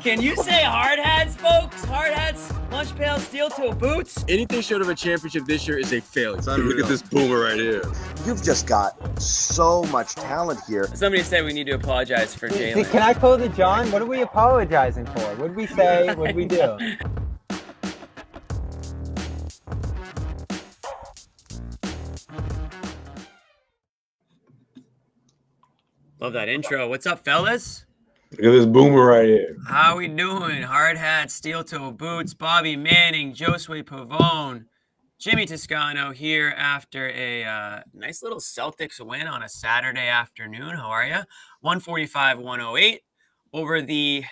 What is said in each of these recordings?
Can you say hard hats, folks? Hard hats, lunch pail, steel toe boots. Anything short of a championship this year is a failure. Look at this boomer right here. You've just got so much talent here. Somebody said we need to apologize for Jaylen. Can I pull the John? What are we apologizing for? What did we say? What did we do? Love that intro. What's up, fellas? Look at this boomer right here. How we doing? Hard hats, steel toe boots, Bobby Manning, Josue Pavon, Jimmy Toscano here after a nice little Celtics win on a Saturday afternoon. How are you? 145-108 over the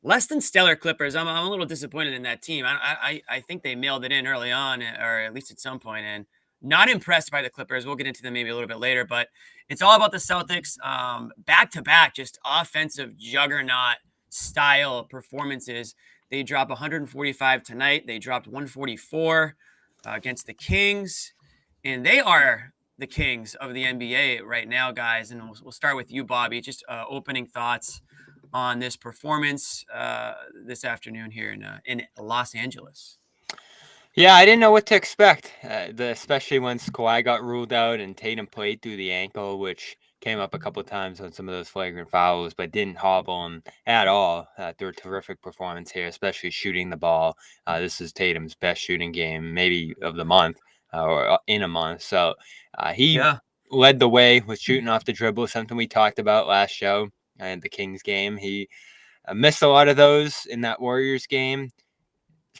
less than stellar Clippers. I'm a little disappointed in that team. I think they mailed it in early on, or at least at some point, and not impressed by the Clippers. We'll get into them maybe a little bit later, but it's all about the Celtics. Back-to-back, just offensive juggernaut style performances. They dropped 145 tonight. They dropped 144 against the Kings, and they are the kings of the NBA right now, guys. And we'll start with you, Bobby. Just opening thoughts on this performance this afternoon here in Los Angeles. Yeah, I didn't know what to expect, especially once Kawhi got ruled out and Tatum played through the ankle, which came up a couple of times on some of those flagrant fouls, but didn't hobble him at all through a terrific performance here, especially shooting the ball. This is Tatum's best shooting game, maybe of the month or in a month. So he led the way with shooting off the dribble, something we talked about last show in the Kings game. He missed a lot of those in that Warriors game.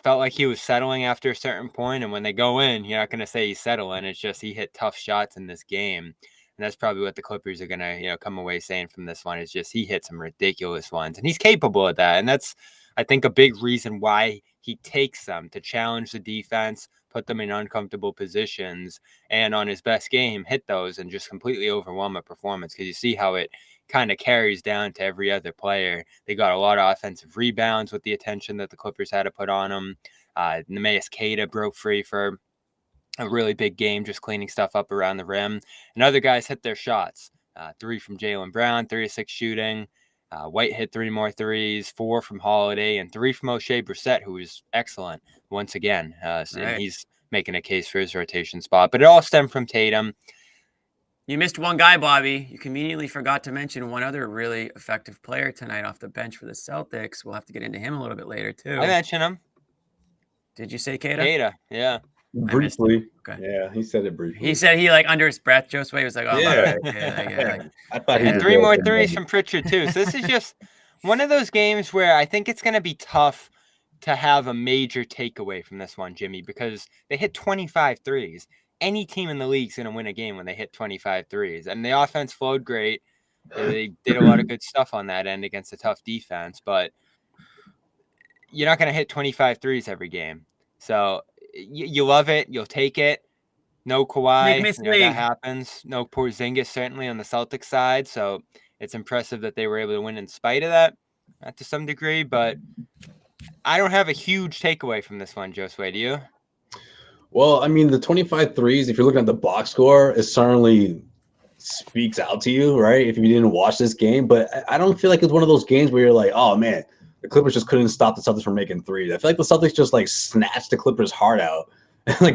Felt like he was settling after a certain point, and when they go in, you're not going to say he's settling. It's just he hit tough shots in this game, and that's probably what the Clippers are going to come away saying from this one. Is just he hit some ridiculous ones, and he's capable of that, and that's I think a big reason why he takes them to challenge the defense, put them in uncomfortable positions, and on his best game hit those and just completely overwhelm a performance, because you see how it kind of carries down to every other player. They got a lot of offensive rebounds with the attention that the Clippers had to put on them. Neemias Queta broke free for a really big game, just cleaning stuff up around the rim. And other guys hit their shots. 3 from Jaylen Brown, 3 of 6 shooting. White hit 3 more threes, 4 from Holiday, and 3 from Josue Brissett, who was excellent once again. And he's making a case for his rotation spot. But it all stemmed from Tatum. You missed one guy, Bobby. You conveniently forgot to mention one other really effective player tonight off the bench for the Celtics. We'll have to get into him a little bit later, too. I mentioned him. Did you say Queta? Queta, yeah. Briefly. Okay. Yeah, he said it briefly. He said he, under his breath, Josue was like, oh, yeah. I thought he and 3 more threes from Pritchard, too. So this is just one of those games where I think it's going to be tough to have a major takeaway from this one, Jimmy, because they hit 25 threes. Any team in the league is going to win a game when they hit 25 threes. And the offense flowed great. They did a lot of good stuff on that end against a tough defense. But you're not going to hit 25 threes every game. So you love it. You'll take it. No Kawhi. That happens. No Porzingis, certainly, on the Celtics side. So it's impressive that they were able to win in spite of that to some degree. But I don't have a huge takeaway from this one, Josue. Do you? Well, I mean, the 25 threes, if you're looking at the box score, it certainly speaks out to you, right? If you didn't watch this game. But I don't feel like it's one of those games where you're like, oh, man, the Clippers just couldn't stop the Celtics from making threes. I feel like the Celtics just, snatched the Clippers' heart out,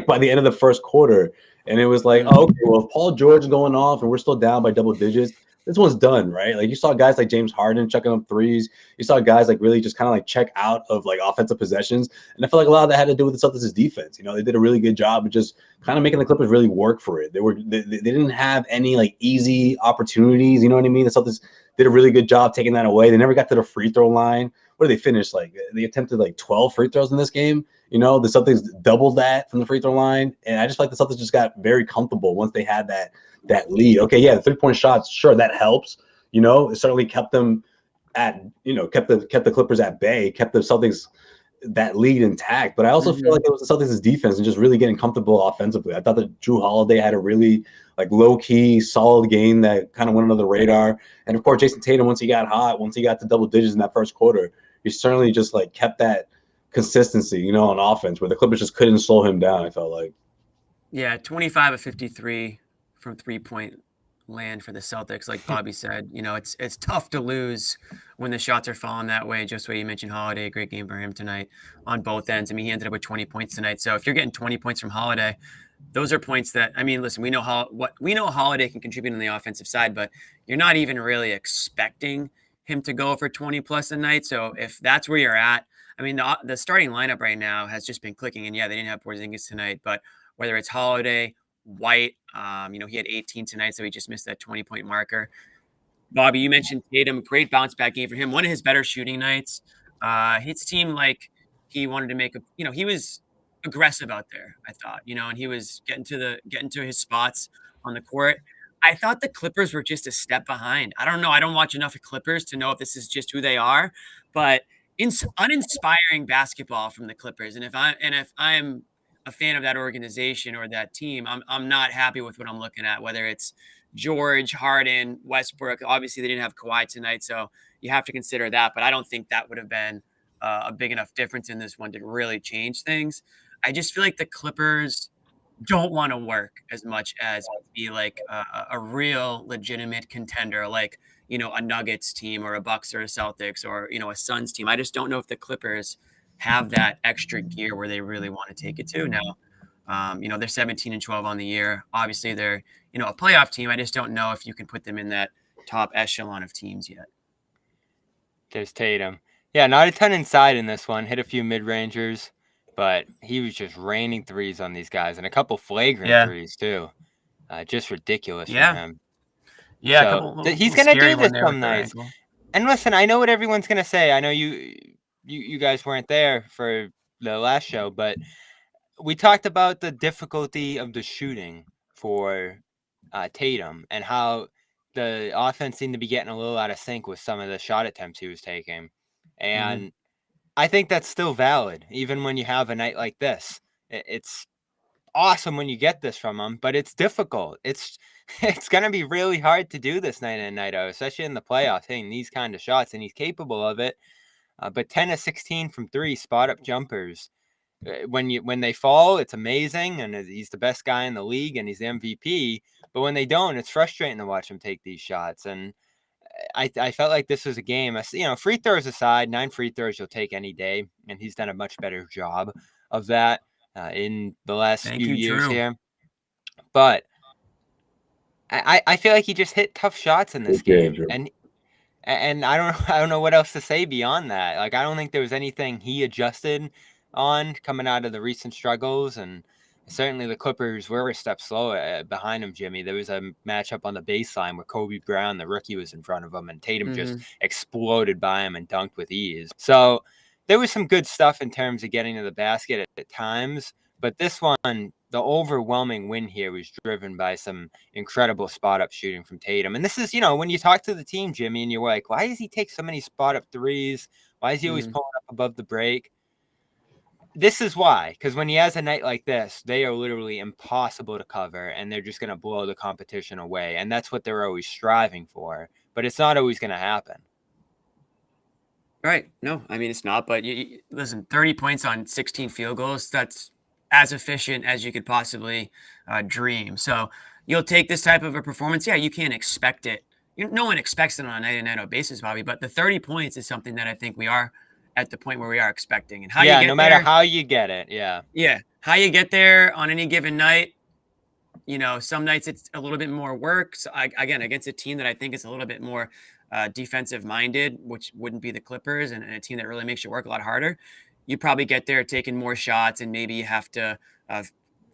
by the end of the first quarter. And it was like, oh, okay, well, if Paul George is going off and we're still down by double digits, this one's done, right? You saw guys like James Harden chucking up threes. You saw guys really just kind of check out of offensive possessions. And I feel like a lot of that had to do with the Celtics' defense. They did a really good job of just kind of making the Clippers really work for it. They didn't have any easy opportunities. You know what I mean? The Celtics did a really good job taking that away. They never got to the free throw line. What did they finish? They attempted 12 free throws in this game. The Celtics doubled that from the free throw line. And I just feel like the Celtics just got very comfortable once they had that lead. Okay, yeah, the 3-point shots, sure, that helps. It certainly kept them at, kept the Clippers at bay, kept the Celtics that lead intact. But I also feel like it was the Celtics' defense and just really getting comfortable offensively. I thought that Jrue Holiday had a really low-key, solid game that kind of went under the radar. And of course, Jason Tatum, once he got hot, once he got to double digits in that first quarter, he certainly just kept that consistency, on offense, where the Clippers just couldn't slow him down, I felt like. Yeah, 25 of 53 from 3-point land for the Celtics. Like Bobby said, it's tough to lose when the shots are falling that way. Just what you mentioned, Holiday, great game for him tonight on both ends. I mean, he ended up with 20 points tonight. So if you're getting 20 points from Holiday, those are points that, I mean, listen, we know Holiday can contribute on the offensive side, but you're not even really expecting him to go for 20 plus a night. So if that's where you're at, I mean, the starting lineup right now has just been clicking. And yeah, they didn't have Porzingis tonight, but whether it's Holiday, White, he had 18 tonight, so he just missed that 20-point marker. Bobby, you mentioned Tatum, great bounce back game for him. One of his better shooting nights. It seemed like he wanted to make he was aggressive out there, I thought, and he was getting to his spots on the court. I thought the Clippers were just a step behind. I don't know. I don't watch enough of Clippers to know if this is just who they are, but uninspiring basketball from the Clippers. And if I'm a fan of that organization or that team, I'm not happy with what I'm looking at, whether it's George, Harden, Westbrook. Obviously, they didn't have Kawhi tonight, so you have to consider that. But I don't think that would have been a big enough difference in this one to really change things. I just feel like the Clippers don't want to work as much as be like a real legitimate contender, like, a Nuggets team or a Bucks or a Celtics or, a Suns team. I just don't know if the Clippers have that extra gear where they really want to take it to now. They're 17-12 on the year. Obviously they're, a playoff team. I just don't know if you can put them in that top echelon of teams yet. There's Tatum. Yeah, not a ton inside in this one. Hit a few mid-rangers, but he was just raining threes on these guys and a couple flagrant threes too. Just ridiculous for him. Yeah, so he's going to do this some nights. And listen, I know what everyone's going to say. I know you guys weren't there for the last show, but we talked about the difficulty of the shooting for Tatum and how the offense seemed to be getting a little out of sync with some of the shot attempts he was taking. And I think that's still valid, even when you have a night like this. It's awesome when you get this from him, but it's difficult. It's going to be really hard to do this night in and night out, especially in the playoffs, hitting these kind of shots, and he's capable of it. But 10 of 16 from 3 spot-up jumpers. When they fall, it's amazing, and he's the best guy in the league, and he's the MVP. But when they don't, it's frustrating to watch him take these shots. And I felt like this was a game. Free throws aside, 9 free throws you'll take any day, and he's done a much better job of that in the last few years here. But I feel like he just hit tough shots in this game, and I don't know what else to say beyond that. Like, I don't think there was anything he adjusted on coming out of the recent struggles, and certainly the Clippers were a step slow behind him, Jimmy. There was a matchup on the baseline where Kobe Brown, the rookie, was in front of him, and Tatum just exploded by him and dunked with ease. So there was some good stuff in terms of getting to the basket at times, but this one, the overwhelming win here was driven by some incredible spot-up shooting from Tatum. And this is, when you talk to the team, Jimmy, and you're like, why does he take so many spot-up threes? Why is he always pulling up above the break? This is why, because when he has a night like this, they are literally impossible to cover, and they're just going to blow the competition away. And that's what they're always striving for, but it's not always going to happen. Right. No, I mean, it's not, but listen, 30 points on 16 field goals, that's as efficient as you could possibly dream. So you'll take this type of a performance. Yeah, you can't expect it. No one expects it on a night-to-night basis, Bobby, but the 30 points is something that I think we are at the point where we are expecting. And how you get no matter how you get it. Yeah. How you get there on any given night, some nights it's a little bit more work. So again, against a team that I think is a little bit more defensive minded, which wouldn't be the Clippers, and a team that really makes you work a lot harder, you probably get there taking more shots, and maybe you have to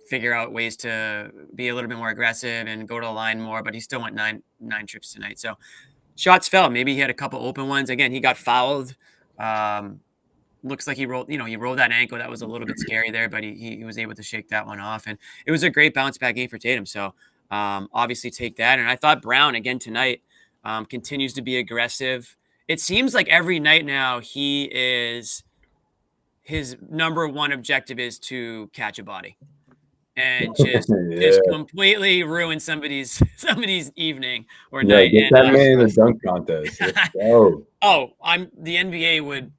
figure out ways to be a little bit more aggressive and go to the line more. But he still went nine trips tonight. So shots fell. Maybe he had a couple open ones. Again, he got fouled. Looks like he rolled that ankle. That was a little bit scary there, but he was able to shake that one off. And it was a great bounce back game for Tatum. So obviously take that. And I thought Brown again tonight continues to be aggressive. It seems like every night now his number one objective is to catch a body and just completely ruin somebody's evening or night. Get that man in the dunk contest. The NBA would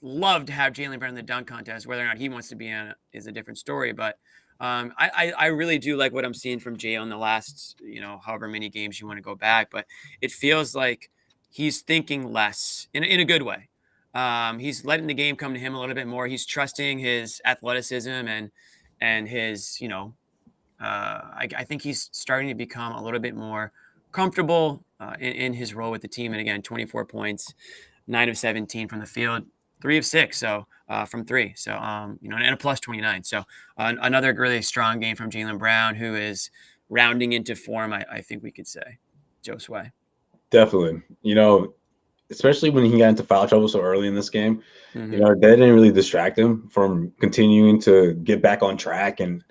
love to have Jaylen Brown in the dunk contest. Whether or not he wants to be in it is a different story. But I really do like what I'm seeing from Jaylen the last, however many games you want to go back, but it feels like he's thinking less in a good way. He's letting the game come to him a little bit more. He's trusting his athleticism and his, I think he's starting to become a little bit more comfortable in his role with the team. And again, 24 points, 9 of 17 from the field, 3 of 6. So from 3. So, and a plus 29. So another really strong game from Jaylen Brown, who is rounding into form, I think we could say. Josue. Definitely. Especially when he got into foul trouble so early in this game, that didn't really distract him from continuing to get back on track and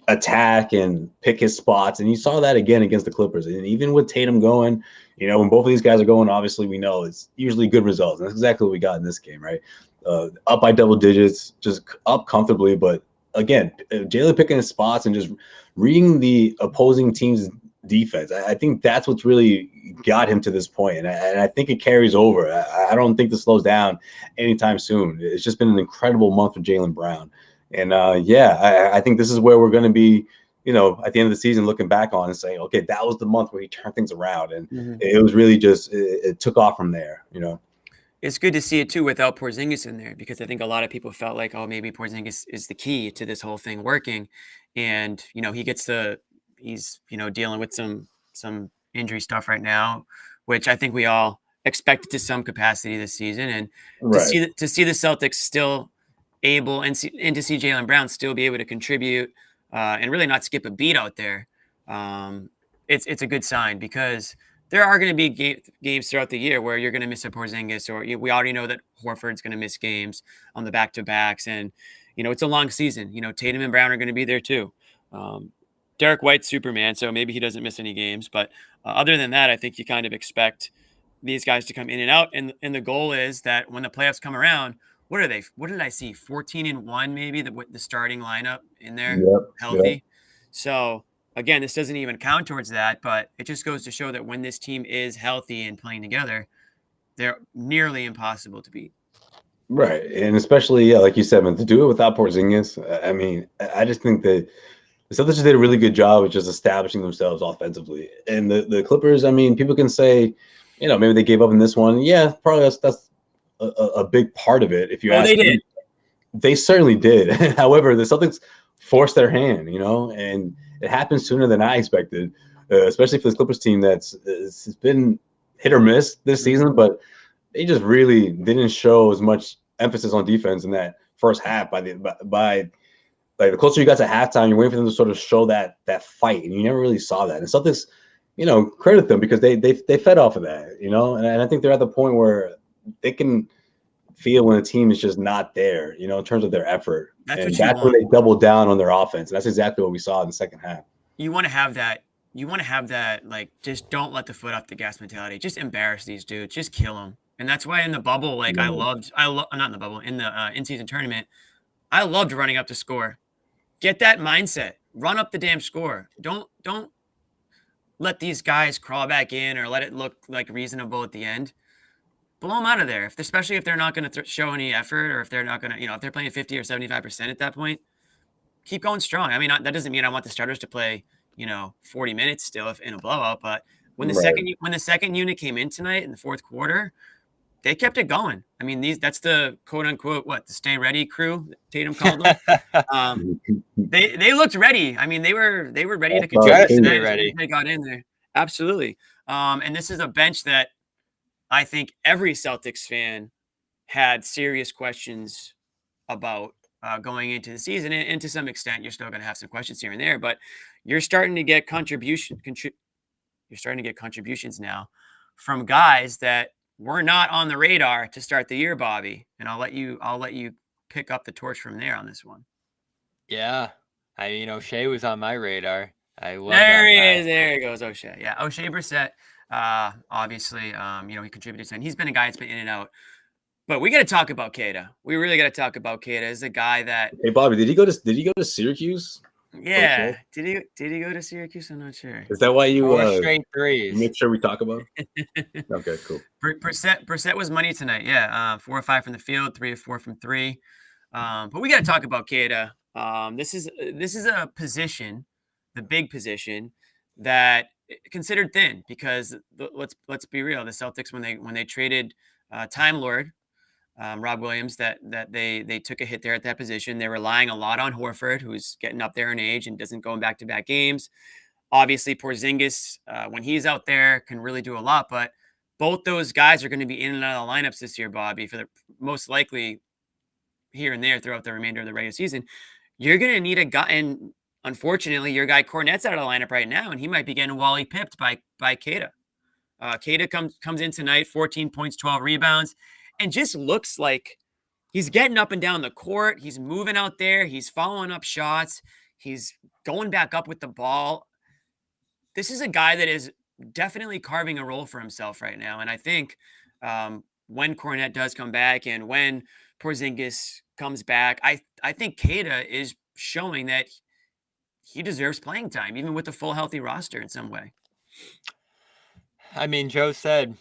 attack and pick his spots. And you saw that again against the Clippers. And even with Tatum going, when both of these guys are going, obviously we know it's usually good results. And that's exactly what we got in this game, right? Up by double digits, just up comfortably. But again, Jaylen picking his spots and just reading the opposing team's defense. I think that's what's really got him to this point. And I think it carries over. I don't think this slows down anytime soon. It's just been an incredible month for Jaylen Brown. And I think this is where we're going to be, at the end of the season, looking back on and saying, okay, that was the month where he turned things around. And it was really just, it took off from there, It's good to see it too without Porzingis in there, because I think a lot of people felt like, oh, maybe Porzingis is the key to this whole thing working. And, he's dealing with some injury stuff right now, which I think we all expected to some capacity this season. And to see the Celtics still able and to see Jaylen Brown still be able to contribute and really not skip a beat out there, it's a good sign, because there are going to be games throughout the year where you're going to miss a Porzingis, or we already know that Horford's going to miss games on the back-to-backs, and it's a long season. Tatum and Brown are going to be there too. Derrick White's Superman, so maybe he doesn't miss any games, but other than that, I think you kind of expect these guys to come in and out, and the goal is that when the playoffs come around, what are they? What did I see? 14-1, maybe the starting lineup in there, healthy. Yep. So again, this doesn't even count towards that, but it just goes to show that when this team is healthy and playing together, they're nearly impossible to beat. Right, and especially like you said, man, to do it without Porzingis, I mean, I just think that the Celtics did a really good job of just establishing themselves offensively. And the Clippers, I mean, people can say, maybe they gave up in this one. Yeah, probably that's a big part of it. If you ask me, they certainly did. However, the Celtics forced their hand, and it happened sooner than I expected, especially for this Clippers team it's been hit or miss this season, but they just really didn't show as much emphasis on defense in that first half. By the closer you got to halftime, you're waiting for them to sort of show that fight, and you never really saw that. And Celtics, credit them, because they fed off of that, and I think they're at the point where they can feel when a team is just not there, in terms of their effort. That's when they double down on their offense. And that's exactly what we saw in the second half. You want to have that, like, just don't let the foot off the gas mentality. Just embarrass these dudes. Just kill them. And that's why in the bubble, like, I loved not in the bubble, in the in-season tournament, I loved running up the score. Get that mindset. Run up the damn score. Don't let these guys crawl back in or let it look like reasonable at the end. Blow them out of there, especially if they're not going to show any effort, or if they're not going to, if they're playing 50 or 75% at that point, keep going strong. I mean, that doesn't mean I want the starters to play, 40 minutes still in a blowout, but when the second unit came in tonight in the fourth quarter, they kept it going. I mean, that's the quote unquote, the stay ready crew, Tatum called them. They looked ready. I mean, they were ready to contribute. Ready. They got in there. Absolutely. And this is a bench that I think every Celtics fan had serious questions about going into the season. And to some extent, you're still going to have some questions here and there, but you're starting to get contributions now from guys that were not on the radar to start the year, Bobby. And I'll let you pick up the torch from there on this one. Yeah. Shea was on my radar. I love there he is. There he goes. O'Shea. Yeah. O'Shea Brissett. Obviously, he contributed, and he's been a guy that's been in and out. But we got to talk about Queta. We really got to talk about Queta. As a guy that. Hey, Bobby, did he go to Syracuse? Yeah. Did he go to Syracuse? I'm not sure. Is that why you straight threes? Make sure we talk about it? Okay, cool. Brissett was money tonight. Yeah. 4 or 5 from the field, 3 or 4 from 3. But we got to talk about Queta. This is a position, the big position, that considered thin because let's be real. The Celtics when they traded Time Lord, Rob Williams, that they took a hit there at that position. They're relying a lot on Horford, who's getting up there in age and doesn't go in back-to-back games. Obviously, Porzingis, when he's out there, can really do a lot. But both those guys are going to be in and out of the lineups this year, Bobby, for the most likely here and there throughout the remainder of the regular season. You're going to need a guy, and unfortunately, your guy Kornet's out of the lineup right now, and he might be getting Wally pipped by Queta. Queta comes in tonight, 14 points, 12 rebounds, and just looks like he's getting up and down the court. He's moving out there. He's following up shots. He's going back up with the ball. This is a guy that is definitely carving a role for himself right now. And I think when Kornet does come back and when Porzingis comes back, I think Queta is showing that he deserves playing time, even with a full healthy roster in some way. I mean, Joe said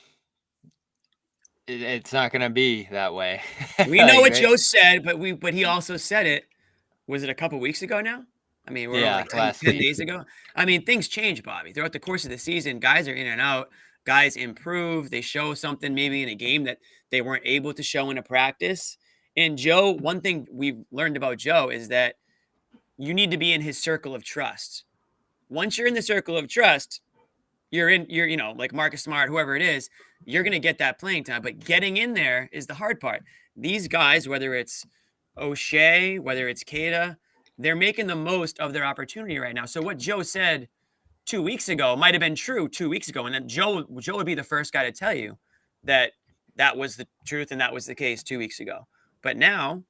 it's not going to be that way. We know what Joe said, but he also said it. Was it a couple weeks ago now? I mean, we're like 10 days ago. I mean, things change, Bobby. Throughout the course of the season, guys are in and out. Guys improve. They show something maybe in a game that they weren't able to show in a practice. And Joe, one thing we've learned about Joe is that you need to be in his circle of trust. Once you're in the circle of trust, you're like Marcus Smart, whoever it is, you're going to get that playing time. But getting in there is the hard part. These guys, whether it's O'Shea, whether it's Queta, they're making the most of their opportunity right now. So what Joe said 2 weeks ago might have been true 2 weeks ago. And then Joe would be the first guy to tell you that was the truth and that was the case 2 weeks ago. But now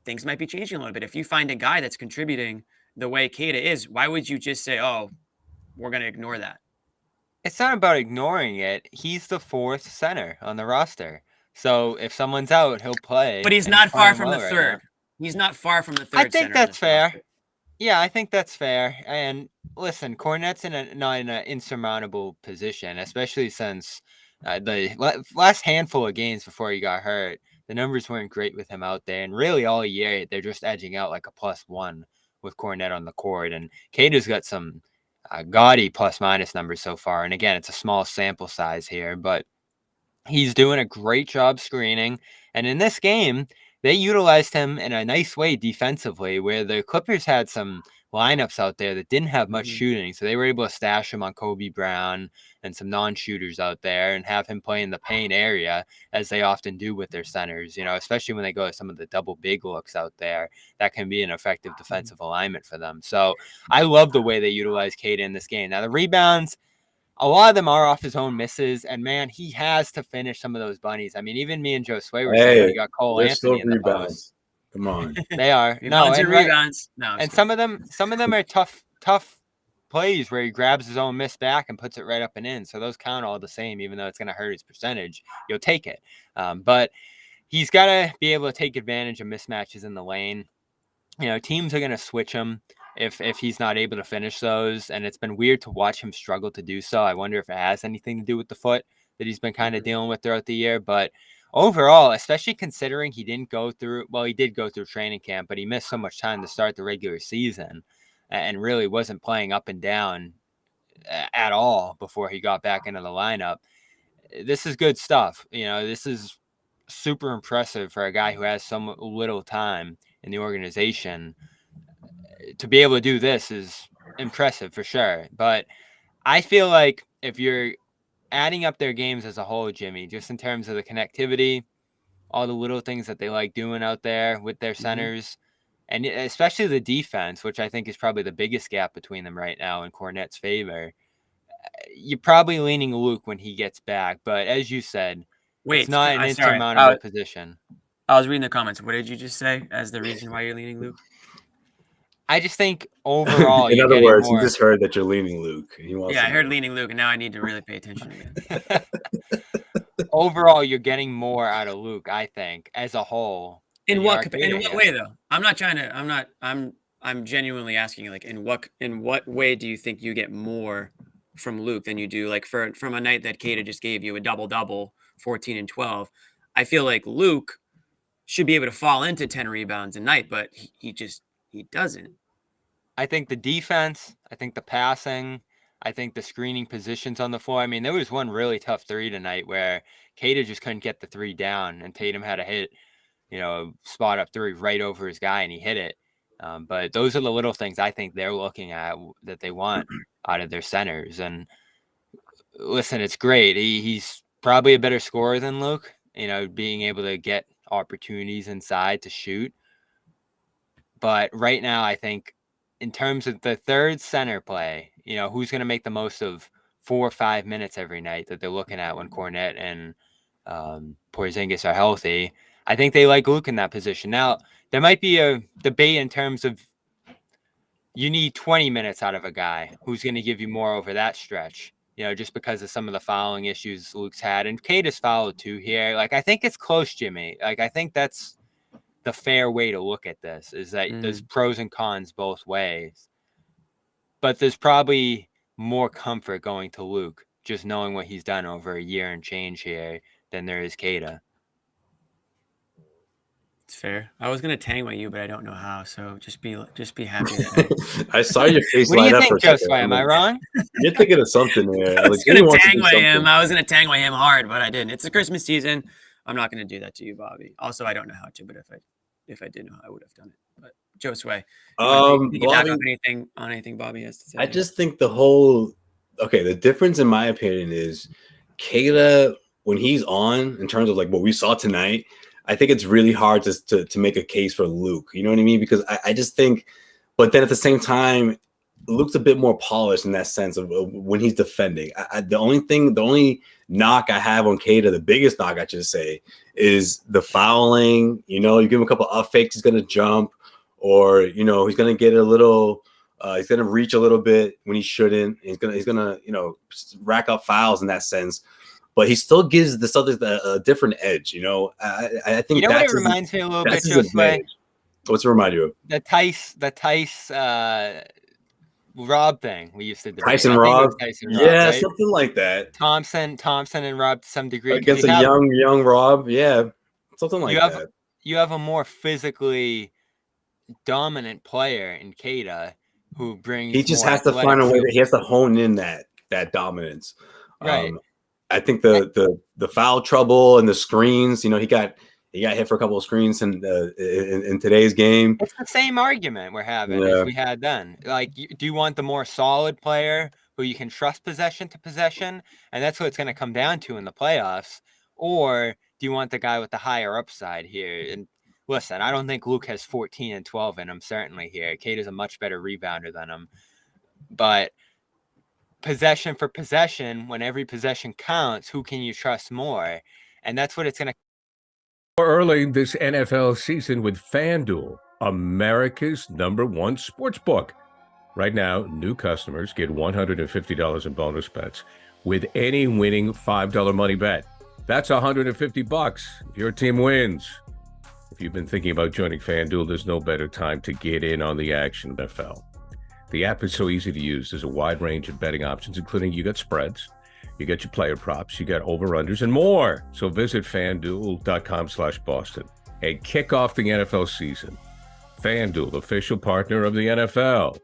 things might be changing a little bit. If you find a guy that's contributing the way Queta is, why would you just say, oh, we're going to ignore that? It's not about ignoring it. He's the fourth center on the roster. So if someone's out, he'll play. But he's not far from the third. He's not far from the third. I think that's fair. Yeah, I think that's fair. And listen, Kornet's not in an insurmountable position, especially since the last handful of games before he got hurt. The numbers weren't great with him out there. And really all year, they're just edging out like a +1 with Kornet on the court. And Queta's got some gaudy plus-minus numbers so far. And again, it's a small sample size here, but he's doing a great job screening. And in this game, they utilized him in a nice way defensively, where the Clippers had some lineups out there that didn't have much shooting. So they were able to stash him on Kobe Brown and some non-shooters out there and have him play in the paint area, as they often do with their centers, especially when they go to some of the double big looks out there. That can be an effective defensive alignment for them. So I love the way they utilize Queta in this game. Now, the rebounds, a lot of them are off his own misses, and man, he has to finish some of those bunnies. I mean, even me and Josue were saying he got Cole Anthony in the post. Come on, they are rebounds. No, and some of them are tough plays where he grabs his own miss back and puts it right up and in. So those count all the same, even though it's going to hurt his percentage. You'll take it, but he's got to be able to take advantage of mismatches in the lane. Teams are going to switch him if he's not able to finish those, and it's been weird to watch him struggle to do so. I wonder if it has anything to do with the foot that he's been kind of dealing with throughout the year. But overall, especially considering he did go through training camp, but he missed so much time to start the regular season and really wasn't playing up and down at all before he got back into the lineup. This is good stuff. This is super impressive for a guy who has so little time in the organization. To be able to do this is impressive for sure. But I feel like if you're adding up their games as a whole, Jimmy, just in terms of the connectivity, all the little things that they like doing out there with their centers, and especially the defense, which I think is probably the biggest gap between them right now in Kornet's favor, you're probably leaning Luke when he gets back. But as you said, it's not an insurmountable position. I was reading the comments. What did you just say as the reason why you're leaning Luke? I just think overall, in other words, you just heard that you're leaning Luke. I heard leaning Luke, and now I need to really pay attention again. Overall, you're getting more out of Luke, I think, as a whole. In what way, though? I'm genuinely asking, like, in what way do you think you get more from Luke than you do, like, from a night that Queta just gave you a double-double, 14 and 12? I feel like Luke should be able to fall into 10 rebounds a night, but he just he doesn't. I think the defense, I think the passing, I think the screening positions on the floor. I mean, there was one really tough three tonight where Queta just couldn't get the three down, and Tatum had a hit, spot up three right over his guy, and he hit it. But those are the little things I think they're looking at that they want out of their centers. And listen, it's great. He's probably a better scorer than Luke, being able to get opportunities inside to shoot. But right now, I think in terms of the third center play, who's going to make the most of 4 or 5 minutes every night that they're looking at when Kornet and Porzingis are healthy. I think they like Luke in that position. Now, there might be a debate in terms of you need 20 minutes out of a guy who's going to give you more over that stretch, just because of some of the fouling issues Luke's had. And Queta's fouled too here. Like, I think it's close, Jimmy. Like, I think that's the fair way to look at this, is that there's pros and cons both ways. But there's probably more comfort going to Luke, just knowing what he's done over a year and change here, than there is Queta. It's fair. I was gonna tango you, but I don't know how. So just be happy. I saw your face What do light you up think, for a second. Josue? Am I wrong? You're thinking of something there. I was gonna tango him. I was gonna tango him hard, but I didn't. It's the Christmas season. I'm not gonna do that to you, Bobby. Also, I don't know how to, but if I did know, I would have done it. But Josue, anything Bobby has to say? I just think the difference in my opinion is Queta, when he's on, in terms of like what we saw tonight, I think it's really hard to make a case for Luke. You know what I mean? Because I just think, but then at the same time, Luke's a bit more polished in that sense of when he's defending. The only knock I have on Queta, the biggest knock I should say, is the fouling. You give him a couple of fakes, he's gonna jump, or he's gonna get a little, he's gonna reach a little bit when he shouldn't. He's gonna rack up fouls in that sense. But he still gives the Celtics a different edge. I think what it reminds me a little bit, Josue? What's it remind you of? The Tice Rob thing we used to do. Tyson Rob, yeah, right? something like that. Thompson and Rob to some degree. Against a young Rob, yeah, something like that. You have a more physically dominant player in Queta who brings. He just has to find a way that he has to hone in that dominance. Right. I think the foul trouble and the screens. He got hit for a couple of screens in today's game. It's the same argument we're having as we had then. Like, do you want the more solid player who you can trust possession to possession? And that's what it's going to come down to in the playoffs. Or do you want the guy with the higher upside here? And listen, I don't think Luke has 14 and 12 in him, certainly here. Queta's a much better rebounder than him. But possession for possession, when every possession counts, who can you trust more? And that's what it's going to early this NFL season with FanDuel, America's #1 sportsbook. Right now, new customers get $150 in bonus bets with any winning $5 money bet. That's $150 if your team wins. If you've been thinking about joining FanDuel, there's no better time to get in on the action, NFL. The app is so easy to use. There's a wide range of betting options, including you got spreads, you get your player props, you got over-unders, and more. So visit FanDuel.com/Boston and kick off the NFL season. FanDuel, official partner of the NFL.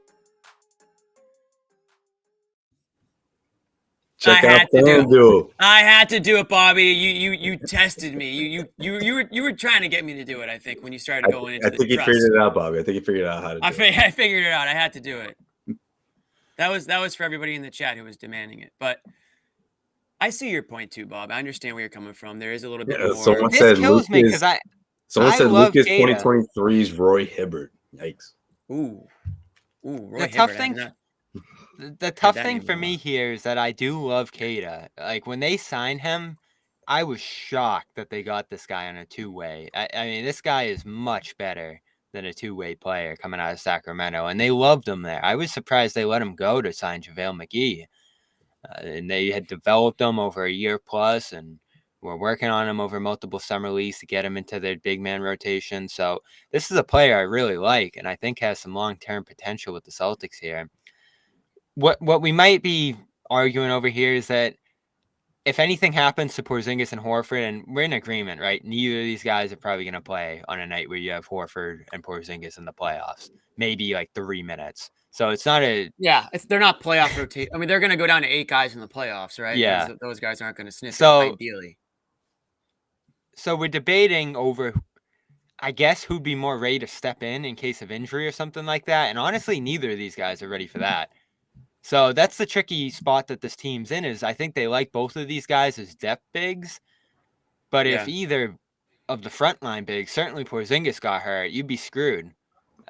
Check out FanDuel. I had to do it, Bobby. You tested me. You were trying to get me to do it. I think when you started going into. I think you figured it out, Bobby. I think you figured out how to do it. I figured it out. I had to do it. That was for everybody in the chat who was demanding it. But I see your point too, Bob. I understand where you're coming from. There is a little bit more. Someone this said kills me because someone said Luke is Queta. 2023's Roy Hibbert. Yikes. Ooh, Roy the Hibbert. tough thing. The tough thing for me here is that I do love Queta. Like, when they signed him, I was shocked that they got this guy on a two-way. I mean, this guy is much better than a two-way player coming out of Sacramento, and they loved him there. I was surprised they let him go to sign JaVale McGee. And they had developed him over a year plus, and were working on him over multiple summer leagues to get him into their big man rotation. So this is a player I really like, and I think has some long-term potential with the Celtics here. What we might be arguing over here is that if anything happens to Porzingis and Horford, and we're in agreement, right? Neither of these guys are probably going to play on a night where you have Horford and Porzingis in the playoffs. Maybe like 3 minutes. So it's not a they're not playoff rotate. I mean, they're going to go down to 8 guys in the playoffs, right? Yeah. Those guys aren't going to sniff So- it, ideally. So we're debating over, I guess, who'd be more ready to step in case of injury or something like that. And honestly, neither of these guys are ready for that. So that's the tricky spot that this team's in. Is I think they like both of these guys as depth bigs, but if either of the frontline bigs, certainly Porzingis got hurt, you'd be screwed.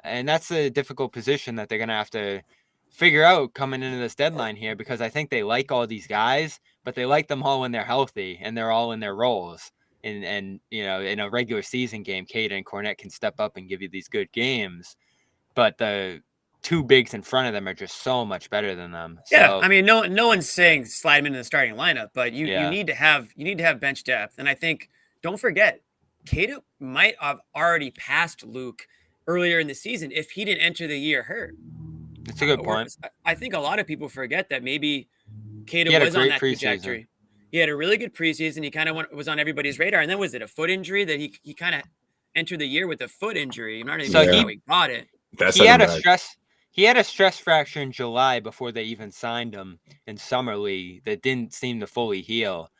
And that's a difficult position that they're going to have to figure out coming into this deadline here, because I think they like all these guys, but they like them all when they're healthy and they're all in their roles. And you know, in a regular season game, Queta and Kornet can step up and give you these good games, but the two bigs in front of them are just so much better than them. Yeah, So, I mean, no one's saying slide him into the starting lineup, but you need to have bench depth. And I think, don't forget, Queta might have already passed Luke earlier in the season if he didn't enter the year hurt. That's a good point. I think a lot of people forget that maybe Queta He had a was on great that preseason. trajectory. He had a really good preseason. He kind of was on everybody's radar. And then was it a foot injury that he kind of entered the year with a foot injury? I'm not even sure how he got it. He had a stress. He had a stress fracture in July before they even signed him in summer league that didn't seem to fully heal,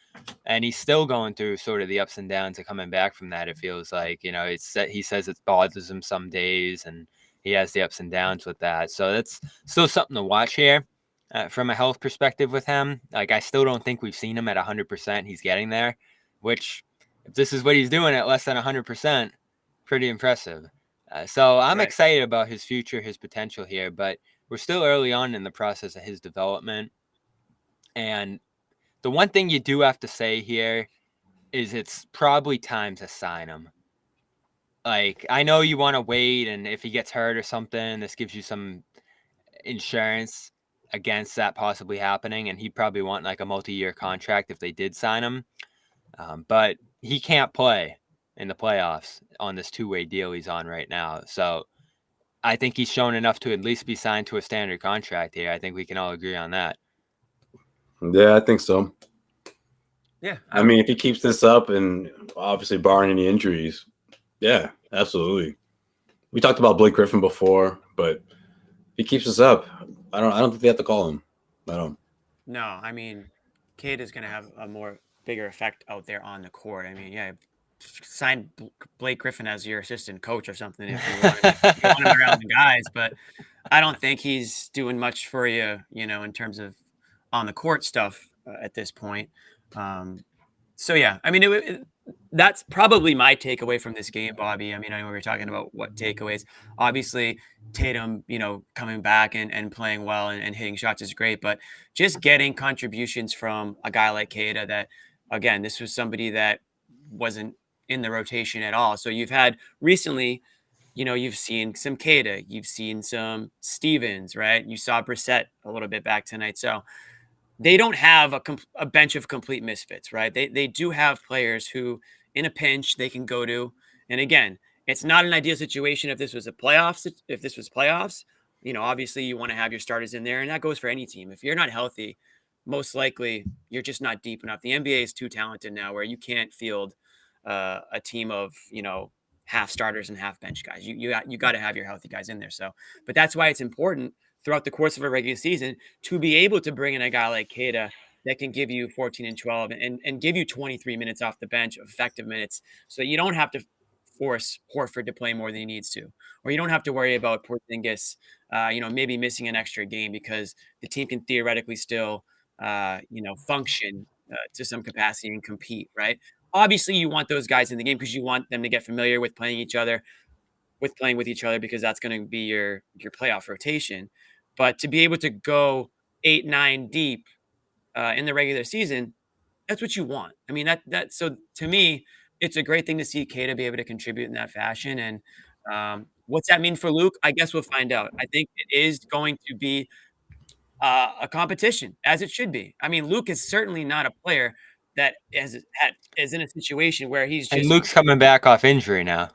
and he's still going through sort of the ups and downs of coming back from that. It feels like, you know, he says it bothers him some days, and he has the ups and downs with that. So that's still something to watch here from a health perspective with him. Like, I still don't think we've seen him at 100%. He's getting there, which, if this is what he's doing at less than 100%, pretty impressive. So I'm excited about his future, his potential here, but we're still early on in the process of his development. And the one thing you do have to say here is it's probably time to sign him. Like, I know you want to wait, and if he gets hurt or something, this gives you some insurance against that possibly happening, and he'd probably want like a multi-year contract if they did sign him. But he can't play in the playoffs on this two-way deal he's on right now. So I think he's shown enough to at least be signed to a standard contract here. I think we can all agree on that. Yeah, I think so. Yeah. I mean, if he keeps this up, and obviously barring any injuries, yeah, absolutely. We talked about Blake Griffin before, but if he keeps this up, I don't think they have to call him. I don't. No, I mean, Cade is going to have a bigger effect out there on the court. I mean, yeah, sign Blake Griffin as your assistant coach or something if you want him around the guys, but I don't think he's doing much for you, you know, in terms of on the court stuff at this point. So yeah, I mean, that's probably my takeaway from this game, Bobby. I mean, I know we were talking about what takeaways. Obviously, Tatum, you know, coming back and playing well and hitting shots is great, but just getting contributions from a guy like Queta that, again, this was somebody that wasn't in the rotation at all. So you've had recently, you know, you've seen some Queta, you've seen some Stevens, right? You saw Brissett a little bit back tonight. So they don't have a bench of complete misfits, right? They do have players who, in a pinch, they can go to. And again, it's not an ideal situation if this was playoffs. You know, obviously you want to have your starters in there, and that goes for any team. If you're not healthy, most likely you're just not deep enough. The NBA is too talented now where you can't field a team of, you know, half starters and half bench guys. You got to have your healthy guys in there. So, but that's why it's important throughout the course of a regular season to be able to bring in a guy like Queta that can give you 14 and 12 and give you 23 minutes off the bench of effective minutes, so that you don't have to force Horford to play more than he needs to, or you don't have to worry about Porzingis, you know, maybe missing an extra game, because the team can theoretically still, you know, function to some capacity and compete, right? Obviously, you want those guys in the game because you want them to get familiar with playing with each other, because that's going to be your playoff rotation. But to be able to go 8-9 deep in the regular season, that's what you want. I mean, so to me, it's a great thing to see Queta be able to contribute in that fashion. And what's that mean for Luke? I guess we'll find out. I think it is going to be a competition, as it should be. I mean, Luke is certainly not a player that is in a situation where he's just, and Luke's coming back off injury now,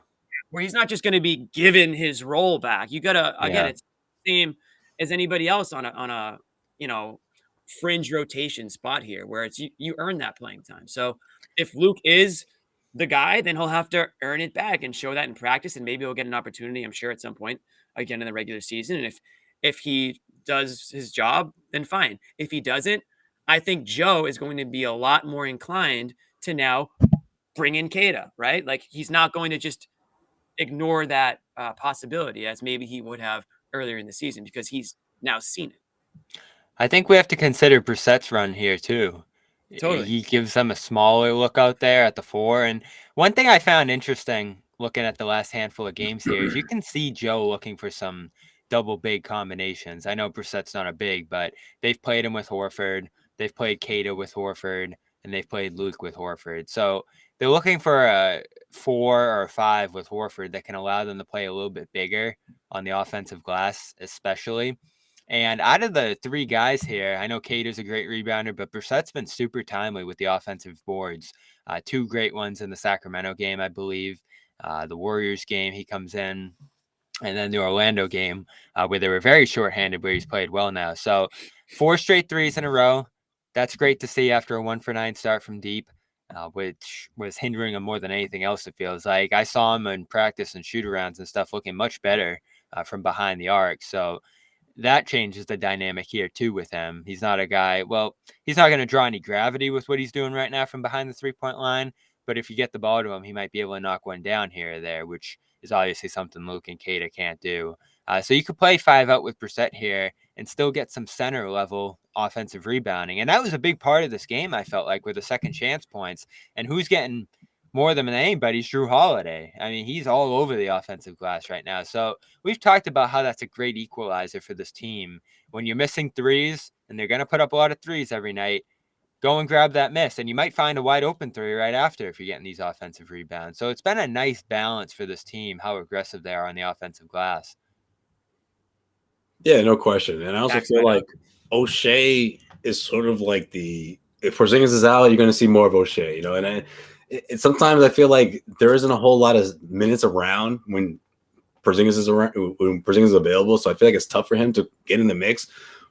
where he's not just going to be given his role back. You got to, again, it's the same as anybody else on a, you know, fringe rotation spot here where it's you earn that playing time. So if Luke is the guy, then he'll have to earn it back and show that in practice, and maybe he'll get an opportunity, I'm sure, at some point again in the regular season. And if he does his job, then fine. If he doesn't, I think Joe is going to be a lot more inclined to now bring in Queta, right? Like he's not going to just ignore that possibility as maybe he would have earlier in the season because he's now seen it. I think we have to consider Brissett's run here too. Totally. He gives them a smaller look out there at the 4. And one thing I found interesting looking at the last handful of games here is you can see Joe looking for some double big combinations. I know Brissett's not a big, but they've played him with Horford. They've played Queta with Horford, and they've played Luke with Horford. So they're looking for a 4 or a 5 with Horford that can allow them to play a little bit bigger on the offensive glass, especially. And out of the 3 guys here, I know Cater's a great rebounder, but Brissett's been super timely with the offensive boards. 2 great ones in the Sacramento game, I believe. The Warriors game, he comes in. And then the Orlando game, where they were very shorthanded, where he's played well now. So 4 straight threes in a row. That's great to see after a 1-for-9 start from deep, which was hindering him more than anything else, it feels like. I saw him in practice and shoot-arounds and stuff looking much better from behind the arc. So that changes the dynamic here too with him. He's not a guy, well, he's not going to draw any gravity with what he's doing right now from behind the 3-point line. But if you get the ball to him, he might be able to knock one down here or there, which is obviously something Luke and Queta can't do. So you could play 5 out with Brissett here and still get some center level offensive rebounding. And that was a big part of this game, I felt like, with the second chance points. And who's getting more than anybody's Drew Holiday. I mean, he's all over the offensive glass right now. So we've talked about how that's a great equalizer for this team. When you're missing threes, and they're going to put up a lot of threes every night, go and grab that miss. And you might find a wide open 3 right after if you're getting these offensive rebounds. So it's been a nice balance for this team, how aggressive they are on the offensive glass. Yeah, no question. And I also feel like O'Shea is sort of like if Porzingis is out, you're going to see more of O'Shea, you know, and sometimes I feel like there isn't a whole lot of minutes around when Porzingis is around, when Porzingis is available. So I feel like it's tough for him to get in the mix.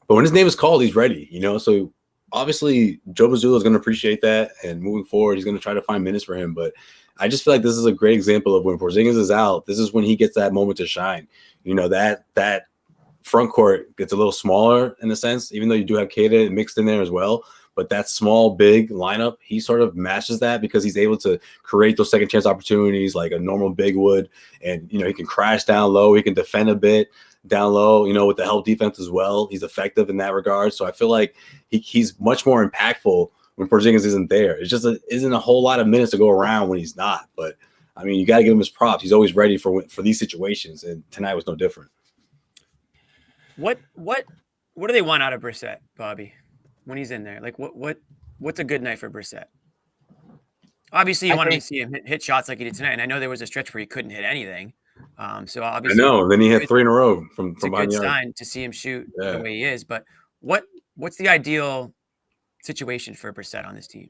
But when his name is called, he's ready, you know. So obviously, Joe Mazzulla is going to appreciate that, and moving forward, he's going to try to find minutes for him. But I just feel like this is a great example of when Porzingis is out, this is when he gets that moment to shine. You know, that front court gets a little smaller in a sense, even though you do have Queta mixed in there as well. But that small, big lineup, he sort of matches that because he's able to create those second chance opportunities like a normal big would. And, you know, he can crash down low. He can defend a bit down low, you know, with the help defense as well. He's effective in that regard. So I feel like he's much more impactful when Porzingis isn't there. It's just isn't a whole lot of minutes to go around when he's not. But, I mean, you got to give him his props. He's always ready for these situations, and tonight was no different. What do they want out of Brissett, Bobby, when he's in there? Like what's a good night for Brissett? Obviously, you want to see him hit shots like he did tonight, and I know there was a stretch where he couldn't hit anything. So obviously, I know. Then he had 3 in a row from it's a good sign to see him shoot the way he is. But what's the ideal situation for Brissett on this team?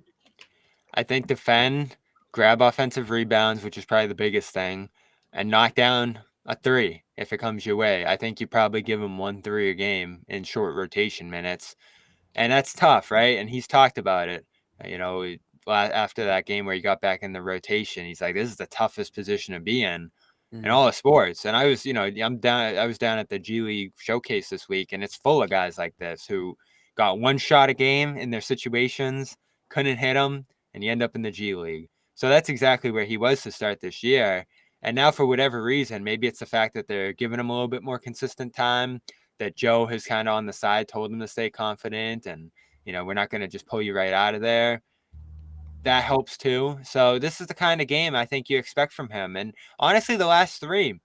I think defend, grab offensive rebounds, which is probably the biggest thing, and knock down a 3 if it comes your way. I think you probably give him 1 3 a game in short rotation minutes. And that's tough, right? And he's talked about it. You know, after that game where he got back in the rotation, he's like, this is the toughest position to be in all of sports. And I was, you know, I was down at the G League showcase this week, and it's full of guys like this who got 1 shot a game in their situations, couldn't hit them, and you end up in the G League. So that's exactly where he was to start this year. And now, for whatever reason, maybe it's the fact that they're giving him a little bit more consistent time, that Joe has kind of on the side told him to stay confident and, you know, we're not going to just pull you right out of there. That helps too. So this is the kind of game I think you expect from him. And honestly, the last 3,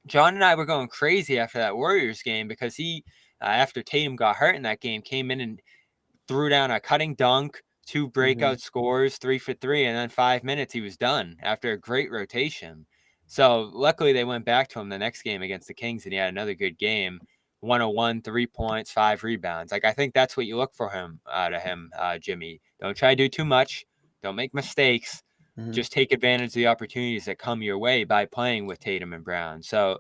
John and I were going crazy after that Warriors game because he, after Tatum got hurt in that game, came in and threw down a cutting dunk, 2 breakout scores, 3 for 3, and then 5 minutes he was done after a great rotation. So luckily they went back to him the next game against the Kings, and he had another good game. 101, 3 points, 5 rebounds. Like, I think that's what you look for out of him, Jimmy. Don't try to do too much. Don't make mistakes. Just take advantage of the opportunities that come your way by playing with Tatum and Brown. So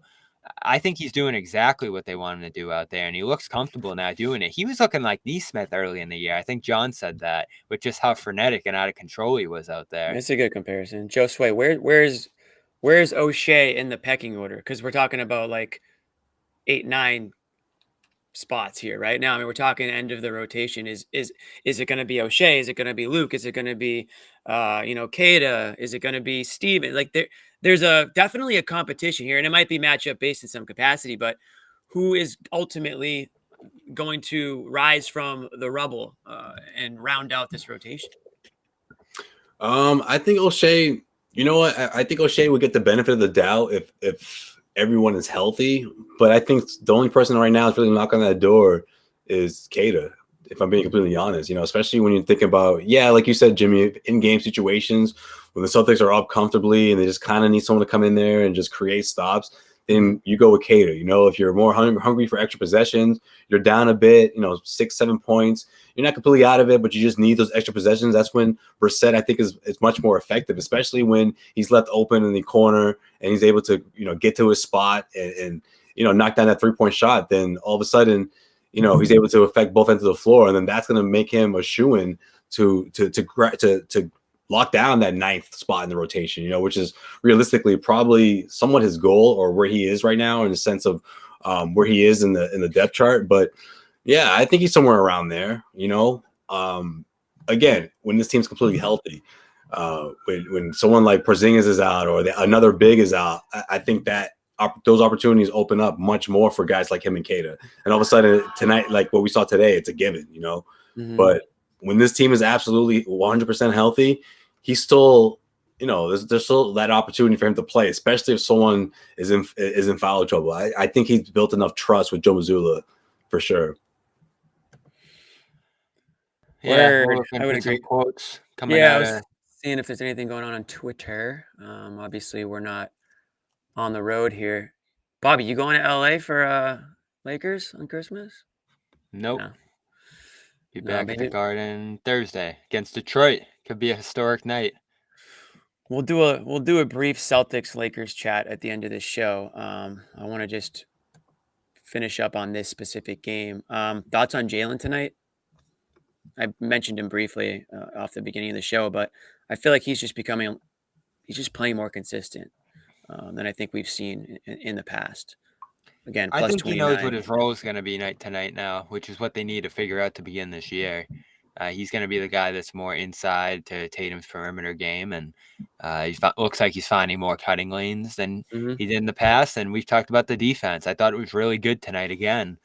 I think he's doing exactly what they want him to do out there, and he looks comfortable now doing it. He was looking like Neesmith early in the year. I think John said that, with just how frenetic and out of control he was out there. That's a good comparison. Josue, where's O'Shea in the pecking order? Because we're talking about like 8, 9 spots here right now. I mean, we're talking end of the rotation. Is it going to be O'Shea? Is it going to be Luke? Is it going to be Queta? Is it going to be Steven? Like there's definitely a competition here, and it might be matchup based in some capacity, but who is ultimately going to rise from the rubble and round out this rotation? I think O'Shea, you know what? I think O'Shea would get the benefit of the doubt if everyone is healthy. But I think the only person right now that's really knocking on that door is Queta, if I'm being completely honest. Especially when you think about, like you said, Jimmy, in game situations when the Celtics are up comfortably and they just kind of need someone to come in there and just create stops, then you go with Queta. If you're more hungry for extra possessions, you're down a bit, 6, 7 points. You're not completely out of it, but you just need those extra possessions. That's when Brissett, I think, is much more effective, especially when he's left open in the corner and he's able to, get to his spot and knock down that 3-point shot. Then all of a sudden, he's able to affect both ends of the floor, and then that's going to make him a shoo-in to lock down that 9th spot in the rotation, which is realistically probably somewhat his goal or where he is right now in the sense of where he is in the depth chart. But yeah, I think he's somewhere around there, again, when this team's completely healthy, when someone like Porzingis is out or another big is out, I think that those opportunities open up much more for guys like him and Queta. And all of a sudden tonight, like what we saw today, it's a given, But when this team is absolutely 100% healthy, he's still, there's still that opportunity for him to play, especially if someone is in foul trouble. I think he's built enough trust with Joe Mazzulla for sure. Yeah, Word. I I would agree. Quotes coming Yeah, I out was of seeing if there's anything going on Twitter. Obviously, we're not on the road here. Bobby, you going to LA for Lakers on Christmas? Nope. No. Be No, back at the maybe Garden Thursday against Detroit. Could be a historic night. we'll do a brief Celtics Lakers chat at the end of this show. I want to just finish up on this specific game. Thoughts on Jaylen tonight? I mentioned him briefly off the beginning of the show, but I feel like he's just playing more consistent than I think we've seen in the past. Again, I plus think he knows what 29. his role is going to be night tonight now, which is what they need to figure out to begin this year. He's going to be the guy that's more inside to Tatum's perimeter game, and looks like he's finding more cutting lanes than he did in the past. And we've talked about the defense. I thought it was really good tonight again,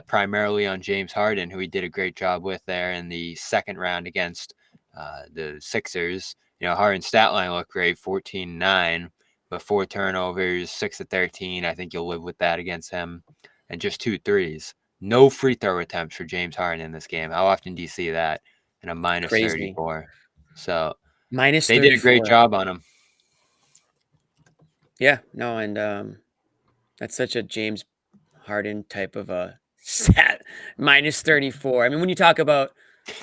primarily on James Harden, who he did a great job with there in the second round against the Sixers. Harden's stat line looked great, 14-9, but 4 turnovers, 6 of 13. I think you'll live with that against him, and just 2 threes. No free throw attempts for James Harden in this game. How often do you see that? And a minus Crazy. 34. So minus they 34. did a great job on him. Yeah, no, and that's such a James Harden type of a stat. minus 34. I mean, when you talk about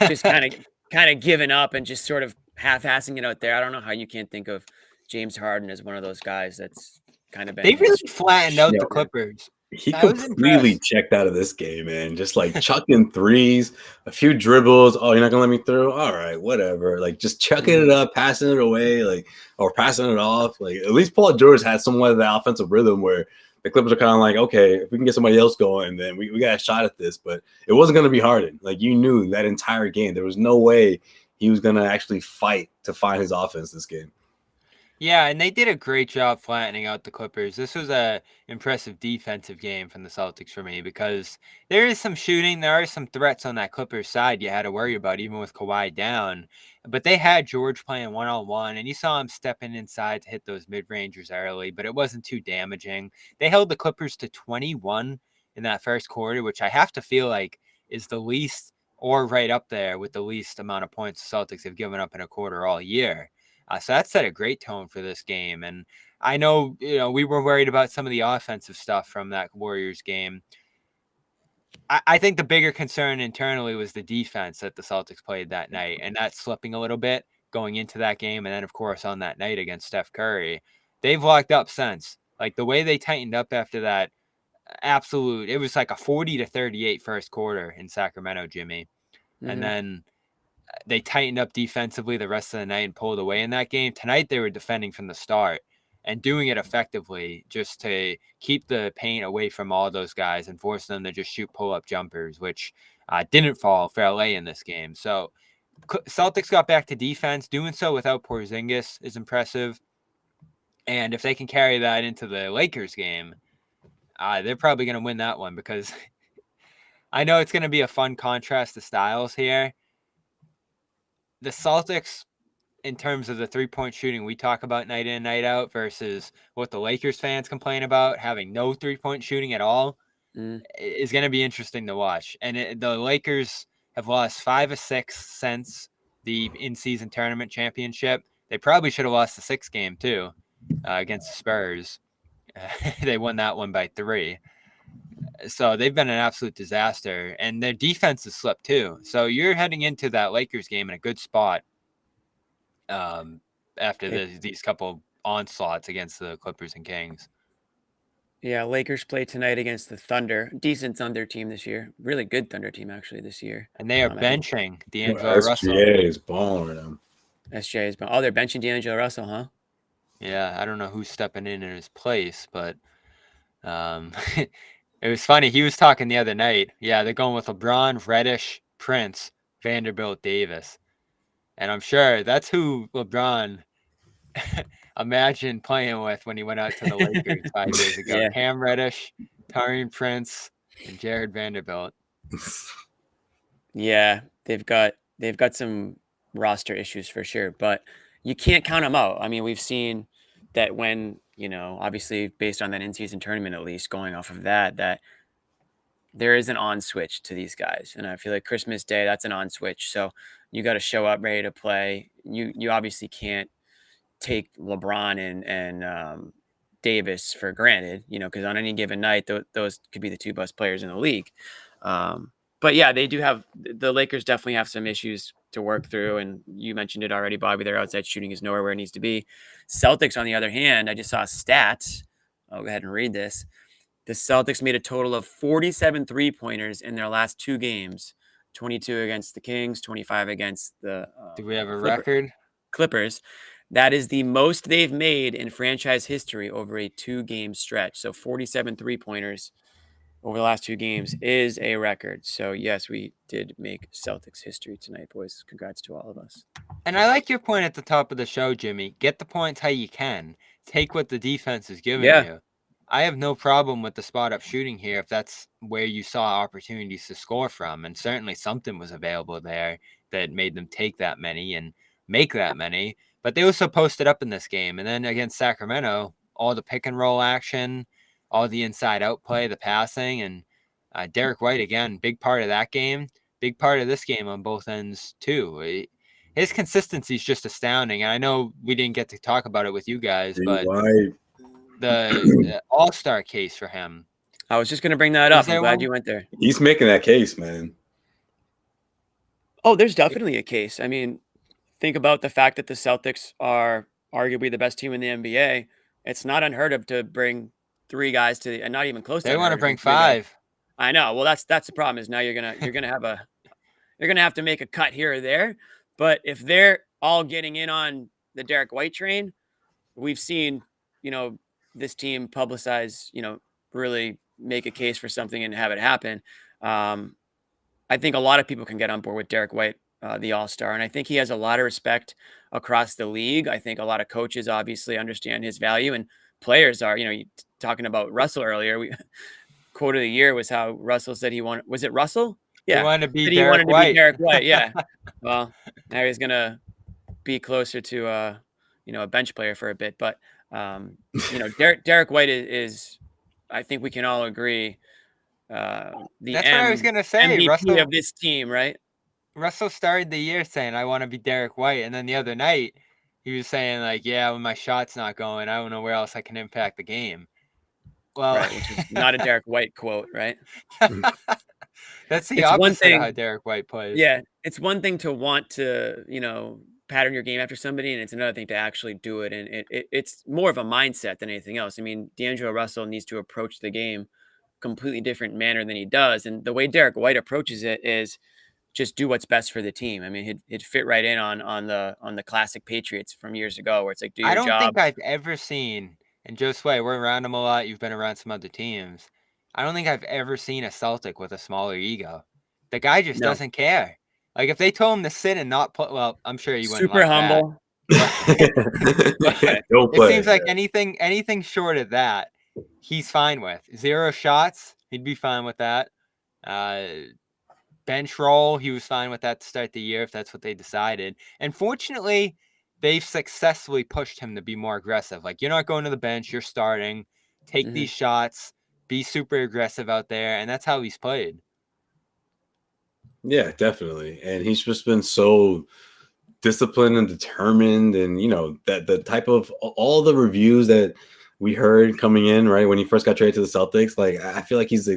just kind of giving up and just sort of half-assing it out there, I don't know how you can't think of James Harden as one of those guys that's kind of been. They really flattened out the Clippers. He completely checked out of this game, man. Just like chucking threes, a few dribbles. Oh, you're not gonna let me through? All right, whatever. Like just chucking it up, passing it away, or passing it off. Like at least Paul George had somewhat of the offensive rhythm where the Clippers are kind of like, okay, if we can get somebody else going, then we got a shot at this. But it wasn't gonna be Harden. Like you knew that entire game, there was no way he was gonna actually fight to find his offense this game. Yeah, and they did a great job flattening out the Clippers. This was a impressive defensive game from the Celtics for me because there is some shooting. There are some threats on that Clippers side you had to worry about, even with Kawhi down. But they had George playing one-on-one, and you saw him stepping inside to hit those mid-rangers early, but it wasn't too damaging. They held the Clippers to 21 in that first quarter, which I have to feel like is the least or right up there with the least amount of points the Celtics have given up in a quarter all year. So that set a great tone for this game. And I know, we were worried about some of the offensive stuff from that Warriors game. I think the bigger concern internally was the defense that the Celtics played that night. And that's slipping a little bit going into that game. And then, of course, on that night against Steph Curry, they've locked up since. Like the way they tightened up after that it was like a 40-38 first quarter in Sacramento, Jimmy. And then they tightened up defensively the rest of the night and pulled away in that game. Tonight they were defending from the start and doing it effectively just to keep the paint away from all those guys and force them to just shoot pull-up jumpers, which didn't fall for LA in this game. So Celtics got back to defense. Doing so without Porzingis is impressive. And if they can carry that into the Lakers game, they're probably going to win that one, because I know it's going to be a fun contrast to styles here. The Celtics, in terms of the three-point shooting we talk about night in, night out, versus what the Lakers fans complain about, having no three-point shooting at all, is going to be interesting to watch. And the Lakers have lost 5 of 6 since the in-season tournament championship. They probably should have lost the 6th game, too, against the Spurs. They won that one by 3. So they've been an absolute disaster, and their defense has slipped too. So you're heading into that Lakers game in a good spot after these couple onslaughts against the Clippers and Kings. Yeah, Lakers play tonight against the Thunder. Decent Thunder team this year. Really good Thunder team, actually, this year. And they are benching D'Angelo Russell. SGA is balling right now. SGA is balling. Oh, they're benching D'Angelo Russell, huh? Yeah, I don't know who's stepping in his place, but it was funny. He was talking the other night. Yeah, they're going with LeBron, Reddish, Prince, Vanderbilt, Davis. And I'm sure that's who LeBron imagined playing with when he went out to the Lakers 5 years ago. Yeah. Cam Reddish, Taurean Prince, and Jared Vanderbilt. Yeah, they've got some roster issues for sure, but you can't count them out. I mean, we've seen that when, obviously based on that in-season tournament, at least going off of that there is an on switch to these guys. And I feel like Christmas Day, that's an on switch. So you got to show up ready to play. You obviously can't take LeBron and Davis for granted, because on any given night, those could be the 2 best players in the league. But yeah, the Lakers definitely have some issues to work through. And you mentioned it already, Bobby, their outside shooting is nowhere where it needs to be. Celtics, on the other hand, I just saw a stat. I'll go ahead and read this. The Celtics made a total of 47 3-pointers in their last 2 games, 22 against the Kings, 25 against the Do we have a record? Clippers. That is the most they've made in franchise history over a 2-game stretch. So 47 3-pointers over the last 2 games is a record. So yes, we did make Celtics history tonight, boys. Congrats to all of us. And I like your point at the top of the show, Jimmy. Get the points how you can. Take what the defense is giving you. I have no problem with the spot-up shooting here if that's where you saw opportunities to score from. And certainly something was available there that made them take that many and make that many. But they also posted up in this game. And then against Sacramento, all the pick-and-roll action, all the inside-out play, the passing, and Derrick White, again, big part of that game, big part of this game on both ends too. His consistency is just astounding. And I know we didn't get to talk about it with you guys, but the all-star case for him. I was just going to bring that up. I'm glad you went there. He's making that case, man. Oh, there's definitely a case. I mean, think about the fact that the Celtics are arguably the best team in the NBA. It's not unheard of to bring 3 guys to and not even close to. They want to bring 5. I know. Well, that's the problem is now you're gonna have to make a cut here or there. But if they're all getting in on the Derrick White train, we've seen, this team publicize, really make a case for something and have it happen. I think a lot of people can get on board with Derrick White, the All-Star, and I think he has a lot of respect across the league. I think a lot of coaches obviously understand his value, and players are, talking about Russell earlier. Quote of the year was how Russell said he wanted. Was it Russell? Yeah, he wanted to be Derrick White. Derrick White. Yeah. Well, now he's gonna be closer to a bench player for a bit, but Derrick White is, I think we can all agree, that's what I was gonna say. MVP Russell of this team, right? Russell started the year saying, "I want to be Derrick White," and then the other night he was saying, like, "Yeah, when my shot's not going, I don't know where else I can impact the game." Well, right, which is not a Derrick White quote, right? That's the opposite of how Derrick White plays. Yeah, it's one thing to want to, pattern your game after somebody, and it's another thing to actually do it. And it's more of a mindset than anything else. I mean, D'Angelo Russell needs to approach the game completely different manner than he does. And the way Derrick White approaches it is just do what's best for the team. I mean, he'd fit right in on the classic Patriots from years ago, where it's like do I your don't job. think I've ever seen, and Josue, we're around him a lot. You've been around some other teams. I don't think I've ever seen a Celtic with a smaller ego. The guy just No, doesn't care. Like if they told him to sit and not play, well, I'm sure he wouldn't super like that. humble. But Don't it play. seems like anything short of that, he's fine with. 0 shots, he'd be fine with that. Bench roll, he was fine with that to start the year if that's what they decided. And fortunately, they've successfully pushed him to be more aggressive. Like, you're not going to the bench, you're starting. Take these shots, be super aggressive out there, and that's how he's played. Yeah, definitely. And he's just been so disciplined and determined, and that the type of all the reviews that we heard coming in right when he first got traded to the Celtics, like I feel like he's